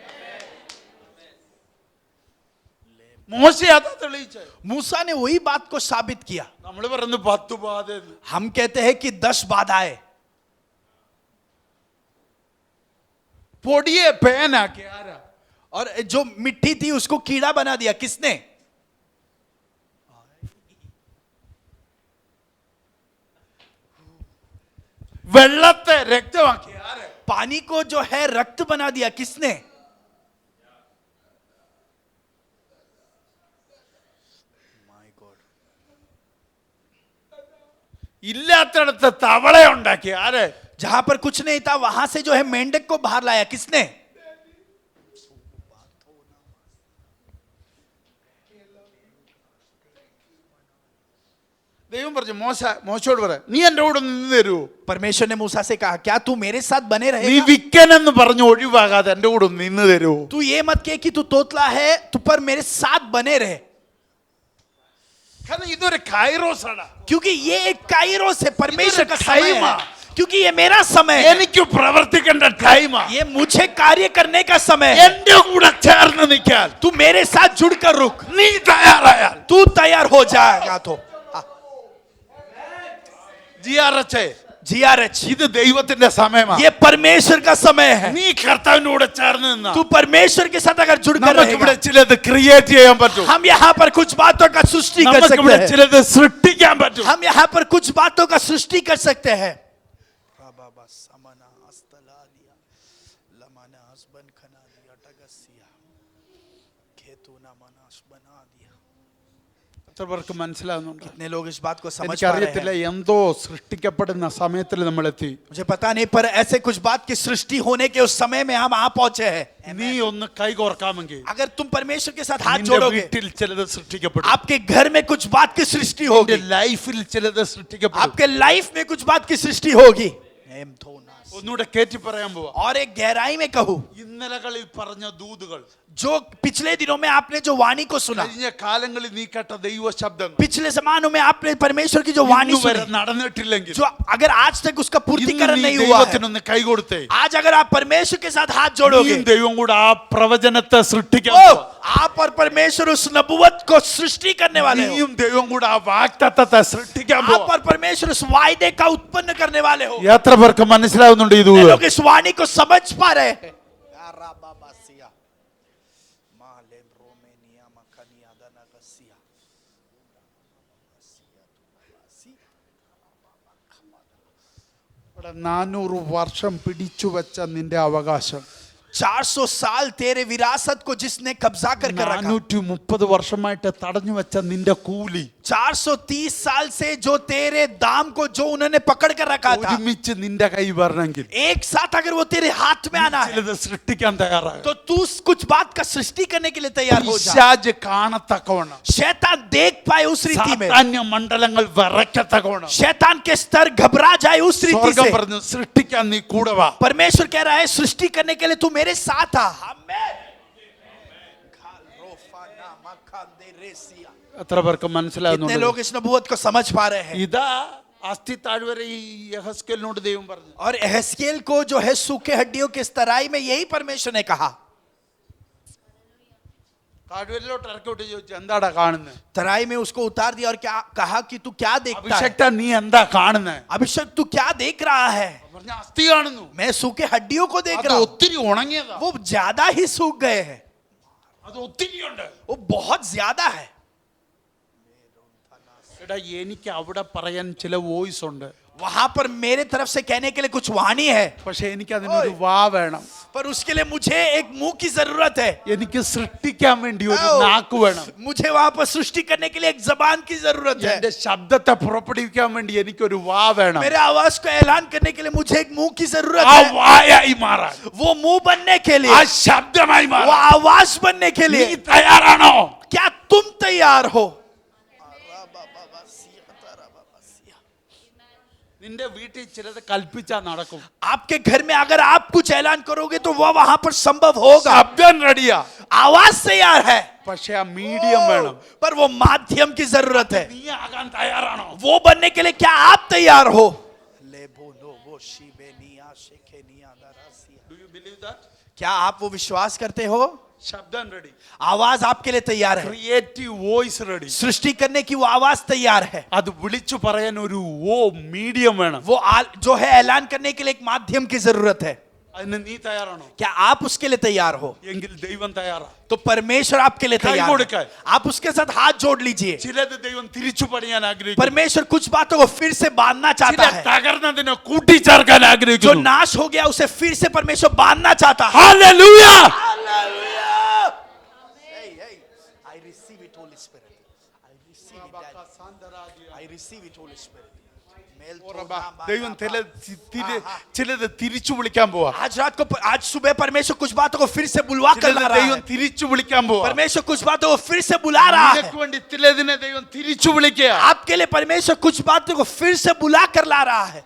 മോശ അതാ തെളിയിച്ചത്. मूसा ने वही बात को साबित किया. നമ്മൾ പറയുന്നു 10 ബാധ. हम कहते हैं कि 10 बाधाएं. പൊടിയെ പേനാക്കി ആരാ? और जो मिट्टी थी उसको कीड़ा बना दिया किसने? വെള്ളത്തെ രക്തമാക്കി ആരാ? पानी को जो है रक्त बना दिया किसने? ഇല്ലാത്തടത്ത് തവളയെ ഉണ്ടാക്കി ആര്? जहां पर कुछ नहीं था वहां से जो है मेंढक को बाहर लाया किसने? ദൈവം പറഞ്ഞു മോശയോട് പറ, നീ എന്റെ കൂടെ നിന്ന് തരുമോ? परमेश्वर ने मूसा से कहा क्या तू मेरे साथ बने നീ रहेगा? വിക്കനെന്ന് പറഞ്ഞു ഒഴിവാകാതെ എന്റെ കൂടെ നിന്ന് തരുമോ? तू ये मत कह कि तू तोतला है, तू पर मेरे साथ बने रहे. കാരണം ഇതൊരു കൈറോസ് ആണ്. क्योंकि ये एक काइरोस है, परमेश्वर का इधर समय टाइम है. आ. क्योंकि ये मेरा समय है, എനിക്ക് പ്രവർത്തിക്കേണ്ട ടൈമാ. ये मुझे कार्य करने का समय है. എന്റെ കൂടെ ചേർന്ന് നിൽക്കാൻ तू मेरे साथ जुड़कर रुक. നീ തയ്യാറായാൽ तू तैयार हो जाएगा तो GRH, ഇത് ദൈവത്തിന്റെ സമയമാണ്. ये परमेश्वर का समय है. നീ കർത്താവിന്റെ കൂടെ ചേർന്ന് നിന്നാ तू परमेश्वर के साथ अगर जुड़कर നമുക്ക് ഇവിടെ रहेगा, ചിലത് ക്രിയേറ്റ് ചെയ്യാൻ പറ്റും. हम यहाँ पर कुछ बातों का सृष्टि कर നമുക്ക് ഇവിടെ सकते हैं. ചിലത് സൃഷ്ടിക്കാൻ പറ്റും. हम यहाँ पर कुछ बातों का सृष्टि कर सकते हैं. എത്ര പേർക്ക് മനസ്സിലാകുന്നുണ്ട്? कितने लोग इस बात को समझ पा रहे എനിക്കറിയത്തില്ല, हैं? എന്തോ സൃഷ്ടിക്കപ്പെടുന്ന സമയത്തിൽ നമ്മളെത്തി. मुझे पता नहीं, पर ऐसे कुछ बात की सृष्टि होने के उस समय में हम आ पहुंचे हैं. നീ ഒന്ന് കൈകോർക്കാമെങ്കിൽ अगर तुम परमेश्वर के साथ हाथ നിന്റെ जोड़ोगे, വീട്ടിൽ ചിലത് സൃഷ്ടിക്കപ്പെടും, आपके घर में कुछ बात की सृष्टि നിന്റെ होगी, ലൈഫിൽ ചിലത് സൃഷ്ടിക്കപ്പെടും. आपके लाइफ में कुछ बात की सृष्टि होगी. ഒന്നുകൂടെ കേറ്റി പറയാൻ പോവാ. और एक गहराई में कहूं, ഇന്നലകളിൽ പറഞ്ഞ ദൂതുകൾ, जो पिछले दिनों में आपने जो वाणी को सुना, കഴിഞ്ഞ കാലങ്ങളിൽ നീ കേട്ട ദൈവ ശബ്ദങ്ങൾ पिछले जमानों में आपने परमेश्वर की जो वाणी ഇന്നുവരെ सुनी, നടന്നിട്ടില്ലെങ്കിൽ जो अगर आज तक उसका ഇന്ന് पूर्तिकरण നീ नहीं हुआ है, ദൈവത്തിനൊന്ന് കൈകൊടുത്തേ, आज अगर आप परमेश्वर के साथ हाथ जोड़ोगे, നീയും ദൈവം കൂടെ ആ പ്രവചനത്തെ സൃഷ്ടിക്കാൻ ओ, പോവാ. आप और परमेश्वर उस नबुवत को सृष्टि करने वाले हो. നീയും ദൈവം കൂടെ ആ വാഗ്ദത്തത്തെ സൃഷ്ടിക്കാൻ आप പോവാ. और परमेश्वर उस वायदे का उत्पन्न करने वाले हो. എത്ര പേർക്ക് മനസ്സിലാവുന്നുണ്ട് ഈ ये ദൂത്? लोग इस वाणी को समझ पा रहे हैं. ഇവിടെ 400 വർഷം പിടിച്ചു വെച്ച നിന്റെ അവകാശം, 400 साल तेरे विरासत को जिसने कब्जा कर रखा, 430 വർഷമായിട്ട് തടഞ്ഞു വെച്ച നിന്റെ കൂലി 430 साल से जो तेरे दाम को जो उन्होंने पकड़ कर रखा था, ഒരുമിച്ച് നിന്റെ കൈ വരണമെങ്കിൽ एक साथ अगर वो तेरे हाथ में आना है, ചിലത് സൃഷ്ടിക്കാൻ തയ്യാറാകും. तो तू कुछ बात का सृष्टि करने के लिए तैयार हो जा. പിശാച് കാണത്തക്കവണ്ണം, शैतान देख पाए उस रीति में, സാത്താന്യ മണ്ഡലങ്ങൾ വിറയ്ക്കത്തക്കവണ്ണം शैतान के स्तर घबरा जाए उस रीति സ്വർഗം से. പറഞ്ഞു സൃഷ്ടിക്കാൻ നീ കൂടെ വാ. परमेश्वर कह रहा है सृष्टि करने के लिए तू मेरे साथ आ. आमीन. എത്ര പേർക്ക് कितने മനസ്സിലാകുന്നുണ്ട്? लोग इस नबूवत को समझ पा रहे हैं? ഇതാ അസ്ഥി താഴ്വര ഈ യഹസ്കേലിനോട് ദൈവം പറഞ്ഞു. और एहस्केल को जो है सूखे हड्डियों के तराई में यही परमेश्वर ने कहा. താഴ്വരയിലോട്ട് ഇറക്കി വിട്ട് ചോദിച്ചു, എന്താടാ കാണുന്നത്? तराई में उसको उतार दिया और क्या कहा कि तू क्या देखता है? അഭിഷക്ത നീ എന്താ കാണുന്നത്? अभिषेक तू क्या देख रहा है? പറഞ്ഞ അസ്ഥി കാണുന്നു. मैं सूखे हड्डियों को देख അത് रहा हूं. ഒത്തിരി ഉണങ്ങിയതാ, वो ज्यादा ही सूख गए हैं. അത് ഒത്തിരിയുണ്ട്. वो बहुत ज्यादा है. എടാ എനിക്ക് അവിടെ പറയാൻ ചില വോയിസ് ഉണ്ട്, वहां पर मेरे तरफ से कहने के लिए कुछ वाणी है, പക്ഷെ എനിക്ക് അതിനൊരു വാ വേണം. पर उसके लिए मुझे एक मुंह की जरूरत है. എനിക്ക് സൃഷ്ടിക്കാൻ വേണ്ടി ഒരു നാക്ക് വേണം. मुझे वहां पर सृष्टि करने के लिए एक जबान की जरूरत है. എന്റെ ശബ്ദത്തെ പുറപ്പെടുവിക്കാൻ വേണ്ടി എനിക്കൊരു വാ വേണം. मेरे आवाज को ऐलान करने के लिए मुझे एक मुंह की जरूरत ആ है. വായായി മാറാൻ, वो मुंह बनने के ആ लिए, ശബ്ദമായി वो മാറാൻ आवाज बनने के നീ लिए തയ്യാറാണോ? क्या तुम तैयार हो? നിന്റെ വീട്ടിൽ ചിലത് കൽപ്പിച്ചാ നടക്കും. आपके घर में अगर आप कुछ ऐलान करोगे तो वह वहां पर संभव होगा. ശബ്ദം റെഡിയാ, आवाज तैयार है, പക്ഷെ ആ മീഡിയം വേണം. पर वो माध्यम की जरूरत है. നീ ആകാൻ തയ്യാറാണോ? वो बनने के लिए क्या आप तैयार हो? Do you believe that? क्या आप वो विश्वास करते हो? ശബ്ദം റെഡി, आवाज आपके लिए तैयार है. Creative voice ready. सृष्टि करने की वो आवाज तैयार है. അത് വിളിച്ചു പറയാൻ ഒരു മീഡിയം വേണം. वो जो है ऐलान करने के लिए एक माध्यम की जरूरत है. അതിന് നീ തയ്യാറാണോ? क्या आप उसके लिए तैयार हो? എങ്കിൽ ദൈവം തയ്യാറാ. तो परमेश्वर आपके लिए तैयार है. आप उसके साथ हाथ जोड़ लीजिए. ചിലത് ദൈവം തിരിച്ചു പണിയാൻ ആഗ്രഹിക്കുന്നു, परमेश्वर कुछ बातों को फिर से बांधना ചില चाहता है. തകർന്നതിനെ കൂട്ടിച്ചേർക്കാൻ जो ആഗ്രഹിക്കുന്നു. नाश हो गया उसे फिर से परमेश्वर बांधना चाहता है. Hallelujah. I receive it, Holy Spirit. I receive it, Daddy. I receive it, Holy Spirit. ദൈവം ചിലത് തിരിച്ചു വിളിക്കാൻ പോവാ. आज सुबह परमेश्वर कुछ बातों को फिर से बुलवा कर ला रहा ദൈവം है. തിരിച്ചു വിളിക്കാൻ പോവാ. परमेश्वर कुछ बातों को फिर से बुला रहा है. നിനക്ക് വേണ്ടി ചിലതിനെ ദൈവം തിരിച്ചു വിളിക്കുക. आपके लिए परमेश्वर कुछ बातों को फिर से बुला कर ला रहा है.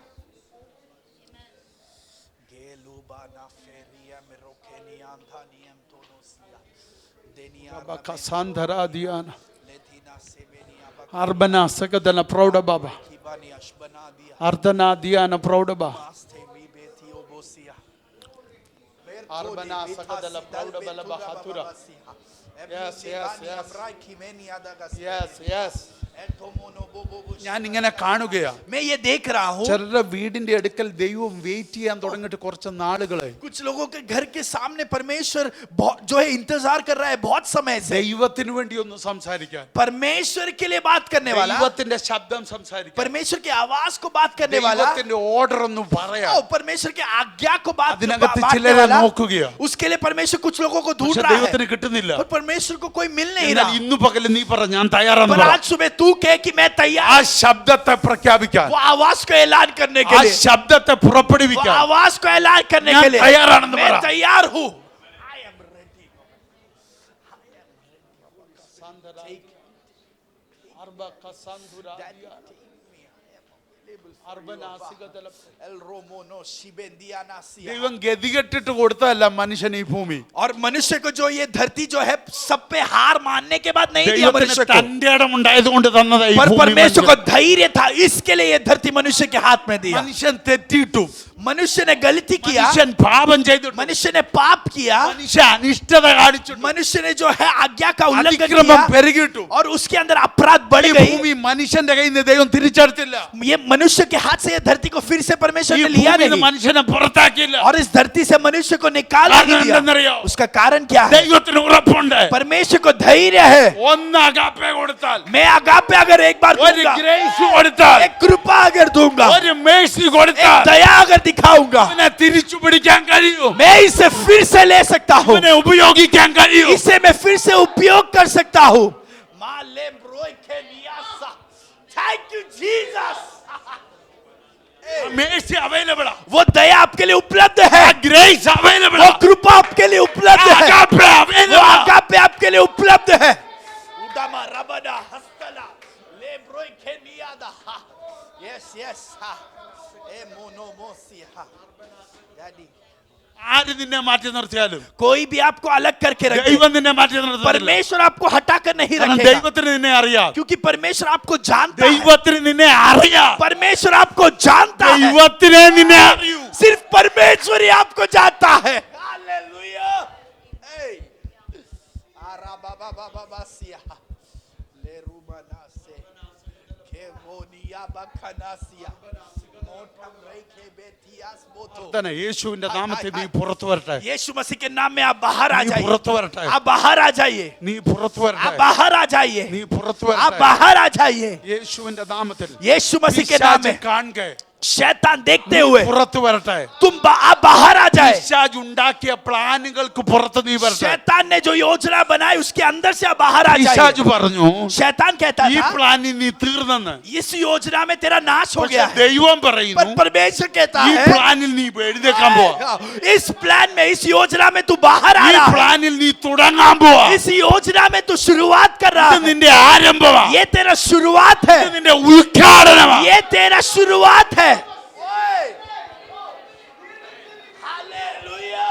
അർബന സകദന പ്രൗഢ ബാബ അർദ്ധന ദിയാന പ്രൗഢ ബാ അർബന സകദല പ്രൗഢ ബല ബഹതുര. Yes, yes, yes. Yes, yes. ഞാൻ ഇങ്ങനെ കാണുകയാ, मैं ये देख रहा हूँ ചിലരുടെ വീടിന്റെ അടുക്കൽ ദൈവം വെയിറ്റ് ചെയ്യാൻ തുടങ്ങിയിട്ട് കുറച്ച് നാളുകളെ. कुछ लोगों के घर के सामने परमेश्वर जो है इंतजार कर रहा है बहुत समय से, ദൈവത്തിന് വേണ്ടി ഒന്ന് സംസാരിക്കാൻ, परमेश्वर के लिए बात करने वाला, ദൈവത്തിന്റെ ശബ്ദം സംസാരിക്കാൻ, परमेश्वर की आवाज को बात करने वाला, ദൈവത്തിന്റെ ഓർഡർ ഒന്ന് പറയാൻ. परमेश्वर की आज्ञा को बात അതിനകത്ത് बांटने ചിലരെ वाला, നോക്കുകയാ, उसके लिए परमेश्वर कुछ लोगों को ढूंढ പക്ഷെ रहा है ദൈവത്തിന് കിട്ടുന്നില്ല. और परमेश्वर को कोई मिल नहीं എന്നാൽ रहा। ഇന്ന് പകല് നീ പറ ഞാൻ തയ്യാറാണെന്ന് पर പറ. आज सुबह तू कहे कि मैं ആ तैयार, ശബ്ദത്തെ പ്രഖ്യാപിക്കാൻ, वो आवाज को ऐलान करने के ആ लिए, ശബ്ദത്തെ वो പുറപ്പെടുവിക്കാൻ आवाज को ऐलान करने ഞാൻ के लिए തയ്യാറാണെന്ന് मैं പറ. तैयार हूँ। ദൈവം ഗതികെട്ടിട്ട് കൊടുത്തല്ല മനുഷ്യൻ ഈ ഭൂമി. और मनुष्य को जो ये धरती जो है सब पे हार मानने के बाद नहीं दिया ദൈവത്തിന് मनुष्य को, തന്റെ ഇടം ഉണ്ടായതുകൊണ്ട് തന്നതാ ഈ पर ഭൂമി. परमेश्वर को धैर्य था, इसके लिए ये धरती मनुष्य के हाथ में दिया। മനുഷ്യൻ തെറ്റിയിട്ടു, मनुष्य ने गलती किया, മനുഷ്യൻ പാപം ചെയ്തിട്ടു, मनुष्य ने पाप किया, മനുഷ്യ അനിഷ്ടത കാണിച്ചു, मनुष्य ने जो है आज्ञा का उल्लंघन അതിക്രമം किया പെരുകിട്ടു. और उसके अंदर अपराध बढ़ ഈ गई। ഭൂമി മനുഷ്യന്റെ കയ്യിൽ നിന്ന് ദൈവം തിരിച്ചെടുത്തില്ല. ये मनुष्य के हाथ से ये धरती को फिर से परमेश्वर ഈ ने लिया ഭൂമിയിൽ नहीं മനുഷ്യനെ പുറത്താക്കിയില്ല. और इस धरती से मनुष्य को निकाल कारण नहीं दिया। എന്തെന്നറിയോ? उसका कारण क्या है? ദൈവത്തിന് ഉറപ്പുണ്ട്, परमेश्वर को धैर्य है, ഒന്ന് അഗാപ്പെ കൊടുത്താൽ, मैं आगापे अगर एक बार ഒരു दूंगा, ഗ്രേസ് കൊടുത്താൽ, एक कृपा अगर दूंगा, ഒരു മേഴ്സി एक കൊടുത്താൽ दया अगर दिखाऊंगा, അവനെ തിരിച്ചു പിടിക്കാൻ കഴിയും, मैं इसे फिर से ले सकता हूँ, അവനെ ഉപയോഗിക്കാൻ കഴിയും. इसे मैं फिर से उपयोग कर सकता हूँ। Thank you Jesus. Mercy available ആണ്, वो दया आपके लिए उपलब्ध है, ഗ്രേസ് അവൈലബിൾ वो ആണ്, कृपा आपके लिए उपलब्ध है, അഗാപ്പെ वो അവൈലബിൾ ആണ്. आगापे आपके लिए उपलब्ध है। उदामा रबदा हस्तला ले ब्रोय खेनियादा। यस यस ए मोनोमोसी डैडी। ആര് നിന്നെ മാറ്റി നിർത്തിയാലും, कोई भी आपको अलग करके रखे, ദൈവം നിന്നെ മാറ്റി നിർത്തില്ല. परमेश्वर आपको हटाकर नहीं കാരണം रखेगा, ദൈവത്തിന് നിന്നെ അറിയാം, क्योंकि परमेश्वर आपको जानता है। ദൈവത്തിന് നിന്നെ അറിയാം, परमेश्वर आपको जानता है, ദൈവത്തിനെ നിന്നെ അറിയൂ. सिर्फ परमेश्वर ही आपको जानता है। हालेलुया। ए आरा बाबा बाबा बासिया ले रूमानासे केवोनिया बखनासिया मोठम रेखे बेतियास बोतो। തന്നെ യേശുവിന്റെ നാമത്തിൽ നീ പുറത്തു വരട്ടെ, यीशु मसीह के नाम में आप बाहर आ നീ जाइए, പുറത്തു വരട്ടെ, आप बाहर आ जाइए, നീ പുറത്തു आप വരട്ടെ, बाहर आ जाइए, നീ പുറത്തു आप വരട്ടെ. बाहर आ जाइए। യേശുവിന്റെ നാമത്തിൽ यीशु मसीह के नाम പിശാച് में കാണുക, शैतान देखते നീ हुए പുറത്തു വരട്ടെ. आप बाहर आ जाए। പിശാച് ഉണ്ടാക്കിയ പ്ലാനുകൾക്ക് പുറത്ത് നീ വരട്ടെ. शैतान ने जो योजना बनाई उसके अंदर से आप बाहर आ പിശാച് जाए। പറഞ്ഞു शैतान कहता ഈ था പ്ലാനിൽ നീ തീർന്നെന്ന്, इस योजना में तेरा नाश हो പക്ഷെ गया है, ദൈവം पर പറയുന്നു परमेश्वर कहता ഈ है പ്ലാനിൽ നീ എഴുതേക്കാൻ പോവാ, इस प्लान में, इस योजना में तू बाहर आ ഈ रहा है, പ്ലാനിൽ നീ തുടങ്ങാൻ പോവാ. इस योजना में तू शुरुआत कर रहा ഇത് है, നിന്റെ ആരംഭമാ, ये तेरा शुरुआत है, ഇത് നിന്റെ ഉദ്ഘാടനമാ. ये तेरा शुरुआत है। हालेलुया।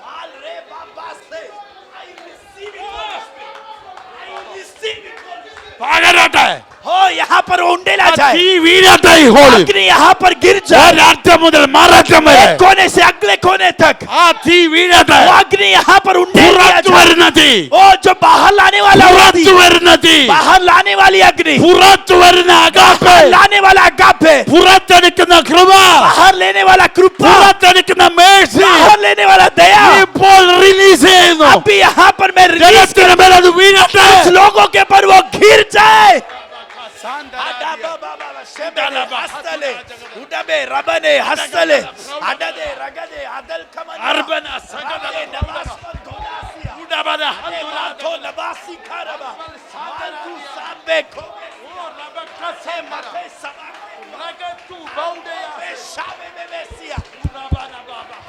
हाल रे बाबा से I receive it, Holy Spirit. I receive it, Holy Spirit. പകരട്ടെ, हो यहाँ पर उंडेला തീ जाए, വീഴട്ടെ ഈ ഹോളിൽ. अग्नि यहाँ पर गिर जाए, ഒരറ്റം മുതൽ മററ്റം വരെ एक कोने से अगले कोने तक ആ തീ വീഴട്ടെ. वो अग्नि यहाँ पर उंडेल दिया പുറത്തു जाए। വരുന്ന തീ, ओ जो बाहर लाने वाला अग्नि, പുറത്തു വരുന്ന തീ, बाहर लाने वाली अग्नि, പുറത്തു വരുന്ന അഗാപ്പെ, बाहर लाने वाला अगापे, പുറത്തെടുക്കുന്ന കൃപ, बाहर लेने वाला कृपा, പുറത്തെടുക്കുന്ന മേഴ്സി बाहर लेने वाला दया ഇപ്പോൾ റിലീസ് ചെയ്യുന്നു. अभी यहाँ पर मैं रिलीज ജലത്തിന് മേൽ അത് വീഴട്ടെ. कुछ लोगों के पर वो गिर जाए। हस्तले उडबे रबने हस्तले अडदे रगदे अदल कमन അർബന സകല नबास्मन धोलासिया ഉടബന माथो नबासी खारबा मालतू साबे को से मथे समा റഗത്തു ബൗഡയ शाबे में मेसिया ഉടബന ബാബा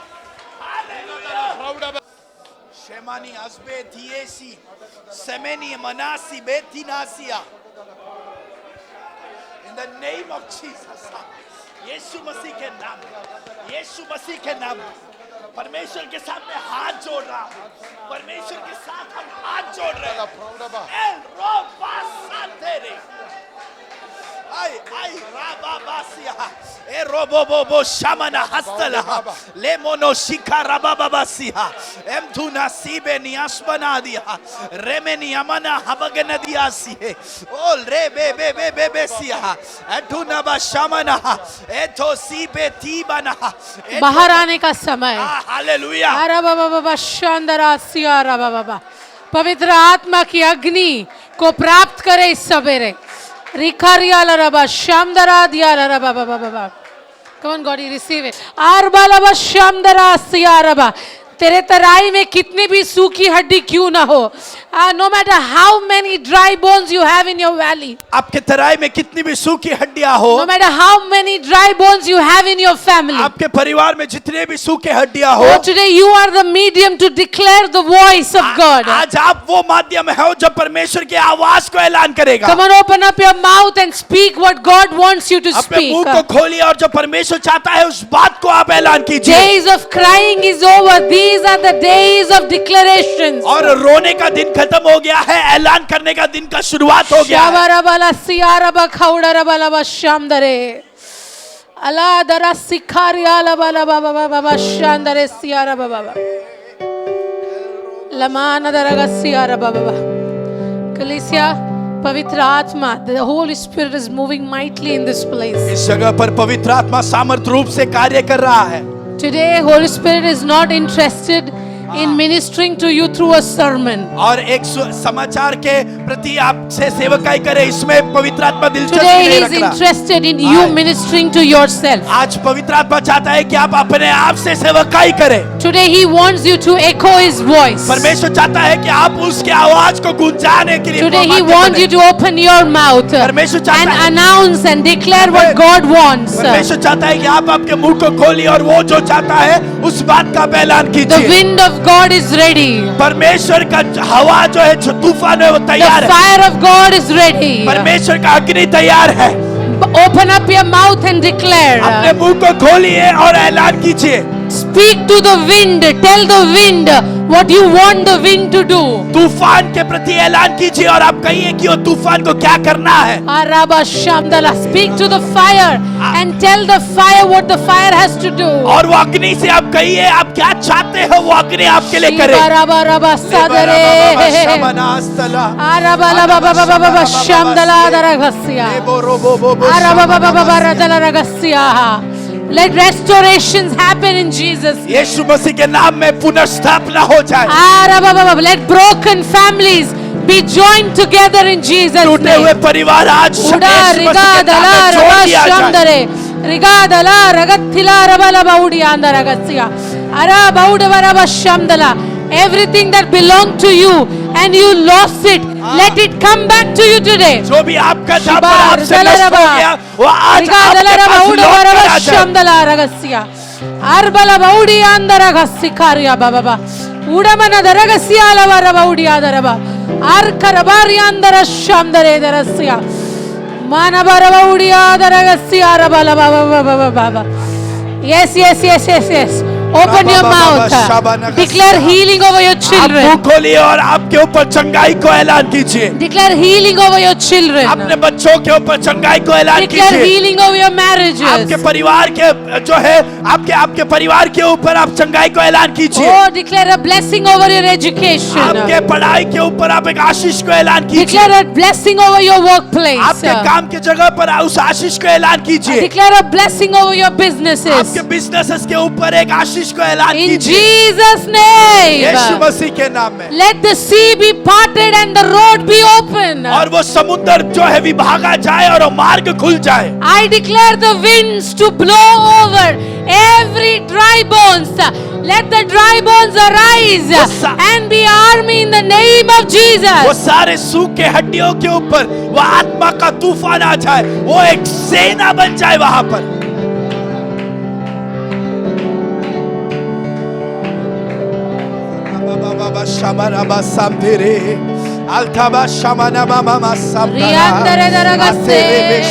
हालेलुया। പ്രൗഢ शेमानी अस्बे थिएसी सेमेनी मनासी बेथिनासिया in the name of Jesus। Yeshu Masih के नाम, यीशु मसीह के नाम परमेश्वर के सामने हाथ जोड़ रहा हूं, परमेश्वर के साथ हम हाथ जोड़ रहे हैं। एल रो पासातेरे आई Ai rababasia. E robobobo shamana hastala. Lemono shikarababasia. Emtuna sibe niashbanadia. Remeni amana habaganadiasi. Ol rebebebebesia. Etuna bashamana. Eto sibe tibana. बाहर आने का समय Hallelujah. अरे बाबा बाबा शानदार सिया रा बाबा बाबा पवित्र आत्मा की अग्नि को प्राप्त करे इस सवेरे रिखारिया ला रबा शामदरा दिया ला रबा बाबा बाबा come on God you receive it आरबा लबा शामदरा सिया रबा तेरे तराई में कितनी भी सूखी हड्डी क्यों ना हो no matter how many dry bones you have in your valley आपके तराई में कितनी भी सूखी हड्डियां हो, no matter how many dry bones you have in your family आपके परिवार में जितने भी सूखे हड्डियां हो, oh today you are the medium to declare the voice of God आज आप वो माध्यम हो जो परमेश्वर की आवाज को ऐलान करेगा। come on open up your mouth and speak what God wants you to अपने speak मुंह को खोलिए और जो परमेश्वर चाहता है उस बात को आप ऐलान कीजिए। days of crying is over these are the days of declarations और रोने का दिन खत्म हो गया है, ऐलान करने का दिन का शुरुआत हो गया है। शाबरबला सियारबा खौडरबला शामदरे अला दरा सिखारिया लबला बाबा बाबा शामदरे सियारबा बाबा लमान दरगा सियारबा बाबा कलीसिया पवित्र आत्मा the Holy Spirit is moving mightily in this place इस जगह पर पवित्र आत्मा सामर्थ रूप से कार्य कर रहा है। today Holy Spirit is not interested in ministering to you through a sermon और एक समाचार के प्रति आपसे सेवकाई करे इसमें पवित्र आत्मा दिलचस्पी today नहीं he रख is रहा। interested in you ministering to yourself आज पवित्र आत्मा चाहता है कि आप अपने आप से सेवकाई करें। today he wants you to echo his voice परमेश्वर चाहता है कि आप उसके आवाज को गूंजाने के लिए today he माध्यम wants बने। you to open your mouth परमेश्वर चाहता and है announce and declare what God wants परमेश्वर चाहता है कि आप आपके मुंह को खोलिए और वो जो चाहता है उस बात का आप ऐलान the कीजिए। wind of God is ready परमेश्वर का हवा जो है जो तूफान है वो the तैयार है। fire of God is ready परमेश्वर का अग्नि तैयार है। open up your mouth and declare अपने मुंह को खोलिए और ऐलान कीजिए। speak to the wind tell the wind what you want the wind to do तूफान के प्रति ऐलान कीजिए और आप कहिए कि वो तूफान को क्या करना है। Araba Shamdala speak to the fire and tell the fire what the fire has to do और वो अग्नि से आप कहिए आप क्या चाहते हो वो अग्नि आपके लिए करे। Araba Raba Sadare Araba Laba Baba Baba Shamdala Daragasia Araba Baba Baba Radala Ragasia let restorations happen in Jesus name. यीशु मसीह के नाम में पुनर्स्थापना हो जाए। Araba Baba let broken families be joined together in Jesus टूटे name. हुए परिवार आज Uda यीशु riga मसीह के नाम dala में जोड़ raba दिया जाए। shamdare riga dala ragathila raba laba udi andara gatsia ara bauda raba shamdala everything that belonged to you and you lost it let it come back to you today जो भी आपका था पर Shibar आपसे dala नष्ट हो raba गया वो आज riga dala आपके raba पास uda लौट कर raba आ जाए। shamdala ragasya arbala baudi andara gasikariya baba ba uda mana daragasya laba raba udi adaraba ar karabari andara shamdare darasya Manabaraba udia daragasya rabala baba baba baba. Yes, yes, yes, yes, yes. Open your mouth. Declare healing over your आप मुंह children. खोलिए और आपके ऊपर चंगाई को ऐलान कीजिए। Declare healing over your अपने children. बच्चों के ऊपर चंगाई को ऐलान Declare कीजिए। healing over your आपके marriages. परिवार के जो है आपके परिवार के ऊपर आप चंगाई को ऐलान कीजिए। Oh, declare a blessing over your education. आपके पढ़ाई के ऊपर आप एक आशीष को ऐलान कीजिए। Declare a blessing over your workplace. आपके काम के जगह पर उस आशीष को ऐलान कीजिए। Declare a blessing over your businesses. आपके बिजनेसेस के ऊपर एक आशीष को ऐलान In कीजिए। Jesus' यीशु name. मसीह के नाम में। Let the sea be parted and the road be open. और वो समुद्र जो है विभागा जाए और वो मार्ग खुल जाए। I declare the winds to blow over every dry bones. Let the dry bones arise and be army in the name of वो Jesus. सारे सूखे हड्डियों के ऊपर वो आत्मा का तूफान आ जाए, वो एक सेना बन जाए वहां पर। Altaba shamana mama masam Riandere daragaste.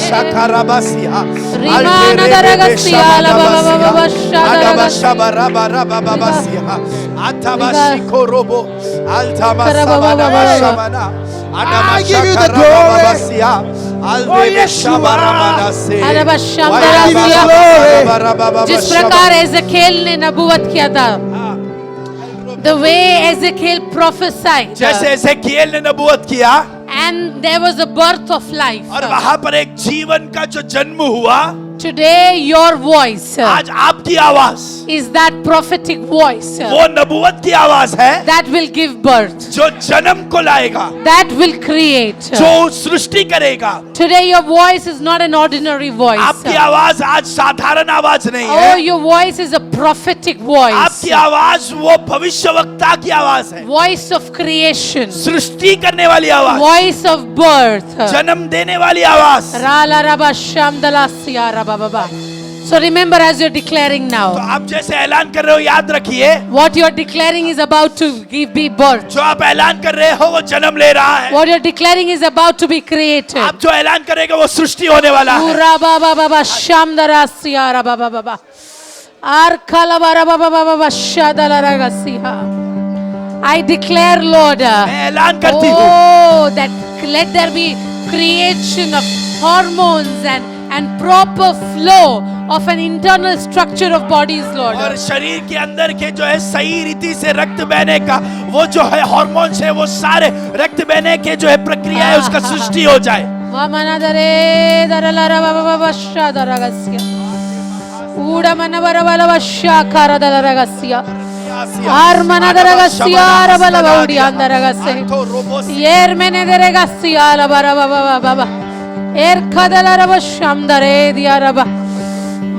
shakarabasia Rimana daragasia la baba baba shadaragas. Ataba Riga. shikorobo altama Karababa sabana baba. shamana I give you the glory. Oh, yes, you are. जिस प्रकार एजेकिएल ने नबूवत किया था, the way Ezekiel prophesied, जैसे एजेकिएल ने नबूवत किया and there was a birth of life. और वहां पर एक जीवन का जो जन्म हुआ, Today your voice आज आपकी आवाज is that prophetic voice वो नबूवत की आवाज है that will give birth, जो जन्म को लाएगा, that will create. जो सृष्टि करेगा। Today your voice is not an ordinary voice. आपकी आवाज आज साधारण आवाज नहीं Oh, है, your voice is a prophetic voice. आपकी आवाज वो भविष्यवक्ता की आवाज है, Voice of creation. सृष्टि करने वाली आवाज, Voice of birth. जन्म देने वाली आवाज। Rala raba shamdala siya raba baba. So remember, as you're declaring तो now, आप जैसे ऐलान कर रहे हो, याद रखिए what you're declaring is about to be birth. जो आप ऐलान कर रहे हो वो जन्म ले रहा है, What you're declaring is about to be created. आप जो ऐलान करेंगे वो सृष्टि होने वाला है। Ura baba baba shamdara siya raba baba baba. Arkala bara baba baba shadala raga siya. I declare, Lord, मैं ऐलान करती हूँ oh, that let there be creation of hormones and proper flow of an internal structure of bodies, Lord. और शरीर के अंदर के जो है सही रीति से रक्त बहने का वो जो है हार्मोन्स है, वो सारे रक्त बहने के जो है प्रक्रिया है उसका सृष्टि हो जाए। Vamana dare daralara baba baba shadara gasya. Uda mana bara bala vasha kara dalara gasya. Armana dara gasya ra bala baudi andara gasya. Yer mene dere gasya la bara baba baba. Er kadala ra basham dare diya ra ba.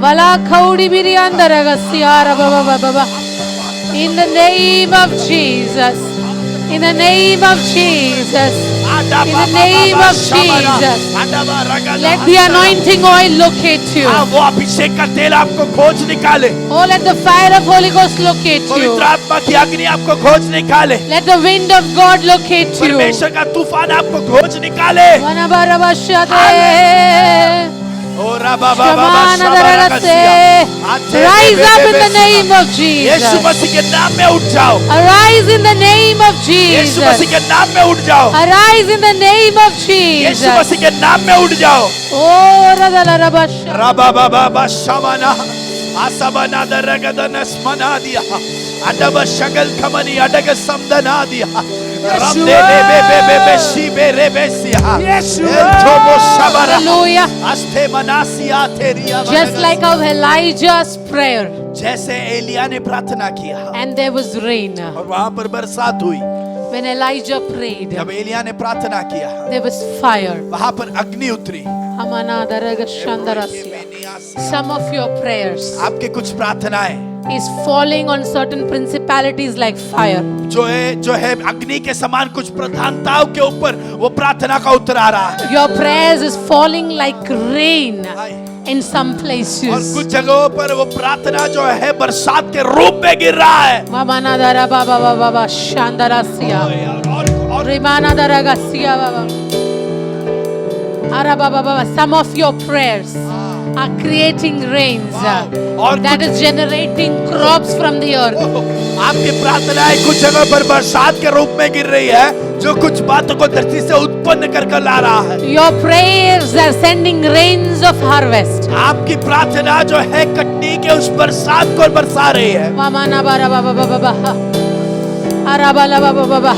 Vala khaudi biri andara gasya ra baba baba. In the name of Jesus. In the name of Jesus. In the name of Jesus. Let the anointing oil locate you. वो अभिषेक का तेल आपको खोज निकाले, Oh, let the fire of Holy Ghost locate you. पवित्र आत्मा की अग्नि आपको खोज निकाले, Let the wind of God locate you. परमेश्वर का तूफान आपको खोज निकाले। ओ रबा बाबा Rise up in the name of Yeshu Jesus. मसीह के नाम में उठ जाओ, Arise in the name of Yeshu Masih Jesus. के नाम में उठ जाओ, Arise in the name of Yeshu Jesus. मसीह के नाम में उठ जाओ। Oh, Radhalarabasha. रबा बाबा शमना आसमना दरगदन स्मना दिया, अडब शगल खमनी अडग समदना दिया, रमदे बे शिबे रे बेसिया, एल्थोमो शबरा, Hallelujah. अस्थे मनासिया तेरिया, Just like how Elijah's prayer, जैसे एलिया ने प्रार्थना किया and there was rain. और वहां पर बरसात हुई, When Elijah prayed, जब एलिया ने प्रार्थना किया there was fire. वहां पर अग्नि उतरी। Hamana daraga shandarasya. Some of your prayers आपके कुछ प्रार्थनाएं is falling on certain principalities like fire. जो है अग्नि के समान कुछ प्रधानताओं के ऊपर वो प्रार्थना का उत्तर आ रहा है। Your prayers is falling like rain in some और places. कुछ जगहों पर वो प्रार्थना जो है बरसात के रूप में गिर रहा है। Mamana dara baba baba baba shandarasya. और Rimana daraga siya baba. Ara baba baba. Some of your prayers are creating rains और that is generating crops from the earth. आपकी प्रार्थनाएं कुछ जगह पर बरसात के रूप में गिर रही है जो कुछ बातों को धरती से उत्पन्न कर ला रहा है। Your prayers are sending rains of harvest. आपकी प्रार्थना जो है कटनी के उस बरसात को बरसा रही है। Mamana bara baba baba baba. Arabala baba baba.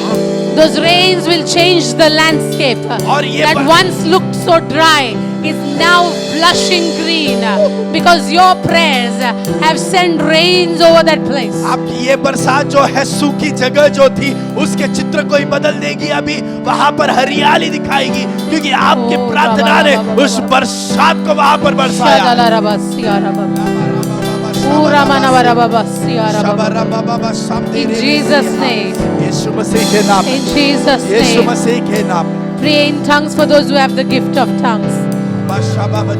Those rains will change the landscape और ये that once looked so dry is now blushing green because your prayers have sent rains over that place. आपकी ये बरसात जो है सूखी जगह जो थी उसके चित्र को ही बदल देगी, अभी वहां पर हरियाली दिखाएगी क्योंकि आपकी प्रार्थना ने उस बरसात को वहां पर बरसाया। In Jesus' name. यीशु मसीह के नाम में, In Jesus' यीशु name. मसीह के नाम में। Pray in tongues for those who have the gift of tongues.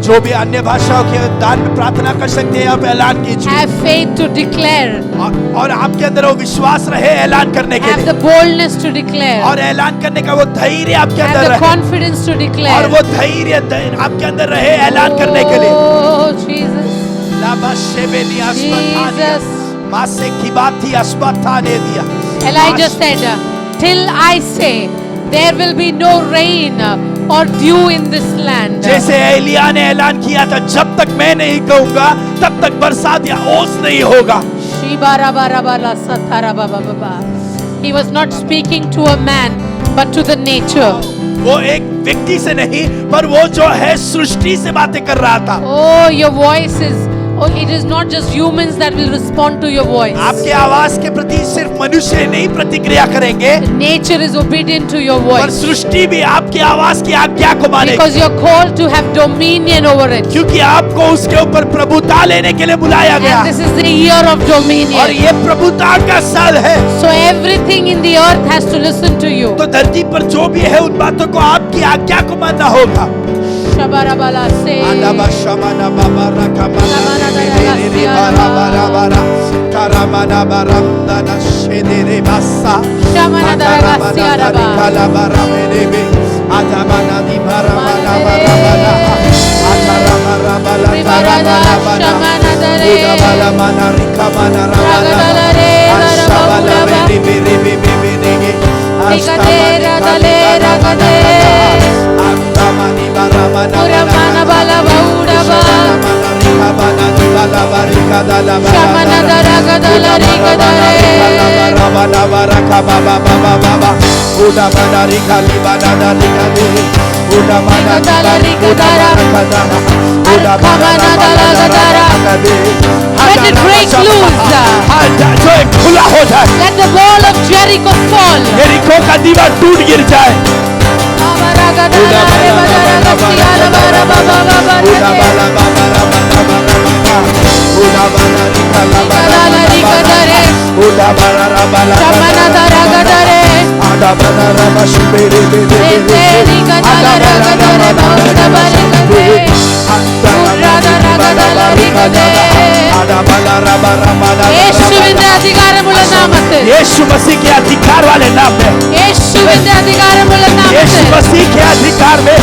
जो भी अन्य भाषाओं के दान में प्रार्थना कर सकते हैं आप ऐलान कीजिए Have faith to declare. और आपके अंदर वो विश्वास रहे ऐलान करने के Have लिए the boldness to declare. और ऐलान करने का वो धैर्य आपके Have अंदर the रहे confidence to और declare. वो धैर्य आपके अंदर रहे ऐलान करने के लिए। Oh, Jesus. लाबा शेबेनी अस्पतानिया, Jesus. मासे की बात थी अस्पताने दिया। Elijah said, till I say, there will be no rain or dew in this land. जैसे एलिया ने ऐलान किया था, जब तक मैं नहीं कहूंगा तब तक बरसात या ओस नहीं होगा। He was not speaking to a man but to the nature. वो एक व्यक्ति से नहीं, पर वो जो है सृष्टि से बातें कर रहा था। Oh, your voice is, oh, it is not just humans that will respond to your voice. आपके आवाज के प्रति सिर्फ मनुष्य नहीं प्रतिक्रिया करेंगे, Nature is obedient to your पर voice. सृष्टि भी आपकी आवाज की आज्ञा को मानेगी। Because you're called to have dominion over it. क्योंकि आपको उसके ऊपर प्रभुता लेने के लिए बुलाया गया, And this is the year of और dominion. ये प्रभुता का साल है। So everything in the earth has to listen to you. तो धरती पर जो भी है उन बातों को आपकी आज्ञा को मानना होगा। Shabarabala say. आदाबा शमाना बाबा रकमाना रे रे बारा बारा बारा कारामाना बारामदा नशेदे रे बासा Shamana daragasi araba. काला बारा मेरे बे आदाबाना दी बारा बारा बारा बारा आधारा बारा बाला तारा बारा बारा उदा बाला माना रिका माना राबाला आशाबाला रे रे रे रे रे रे रे आस्ताबाला दले रगदे आंदामानी बारा माना Uramana bala bauda ba. Shamana daragadala rigadare. Let it break loose. खुला हो जाए, Let the wall of Jericho fall. यरीको का दीवार टूट गिर जाए। യേശുവിന്റെ അധികാരമുള്ള നാമത്തിൽ यीशु मसीह के अधिकार वाले नाम में, യേശുവിന്റെ അധികാരമുള്ള यीशु നാമത്തിൽ मसीह के अधिकार में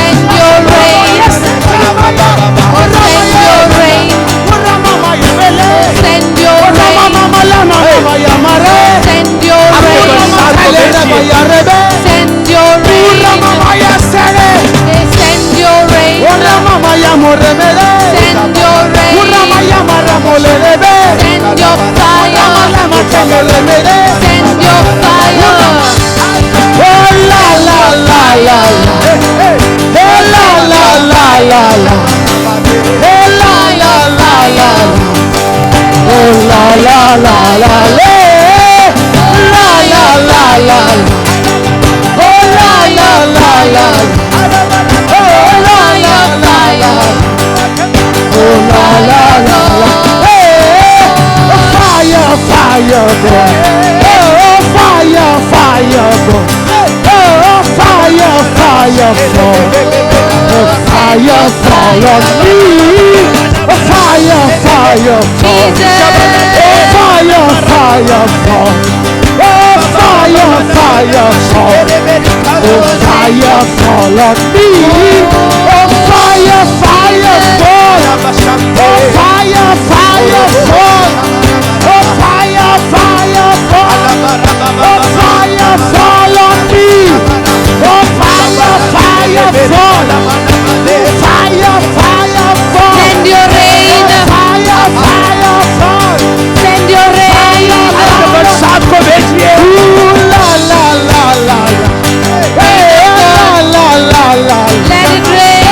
Send your rain. Send your rain. Send your rain. Send your rain. Send your rain. Send your rain. Send your rain. Send your fire. Send your fire. Send your rain. Send your rain. बरसात को भेजिए। Let it rain.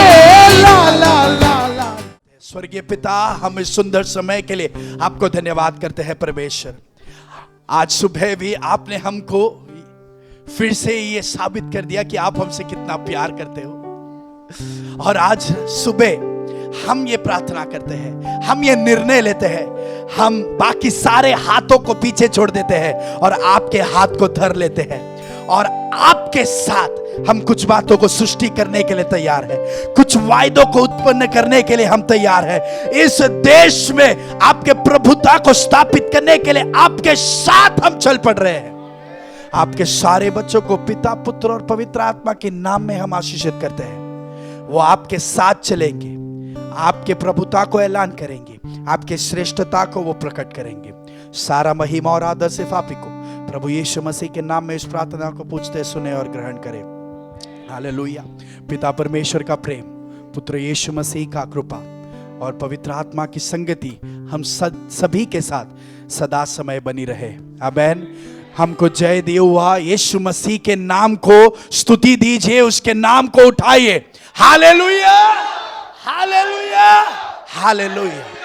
स्वर्गीय पिता, हम इस सुंदर समय के लिए आपको धन्यवाद करते हैं परमेश्वर। आज सुबह भी आपने हमको फिर से ये साबित कर दिया कि आप हमसे कितना प्यार करते हो। और आज सुबह हम ये प्रार्थना करते हैं, हम ये निर्णय लेते हैं, हम बाकी सारे हाथों को पीछे छोड़ देते हैं और आपके हाथ को धर लेते हैं और आपके साथ हम कुछ बातों को सृष्टि करने के लिए तैयार हैं, कुछ वायदों को उत्पन्न करने के लिए हम तैयार हैं। इस देश में आपके प्रभुता को स्थापित करने के लिए आपके साथ हम चल पड़ रहे हैं। आपके सारे बच्चों को पिता, पुत्र और पवित्र आत्मा के नाम में हम आशीषित करते हैं। वो आपके साथ चलेंगे, आपके प्रभुता को ऐलान करेंगे, आपके श्रेष्ठता को वो प्रकट करेंगे। सारा महिमा और आदर सिर्फ आप ही को, प्रभु यीशु मसीह के नाम में इस प्रार्थना को पूछते, सुने और ग्रहण करें। हालेलुया। पिता परमेश्वर का प्रेम, पुत्र यीशु मसीह का कृपा और पवित्र आत्मा की संगति हम सभी के साथ सदा समय बनी रहे। आमीन। हमको जय दिया हुआ यीशु मसीह के नाम को स्तुति दीजिए, उसके नाम को उठाइए। Hallelujah, hallelujah, hallelujah.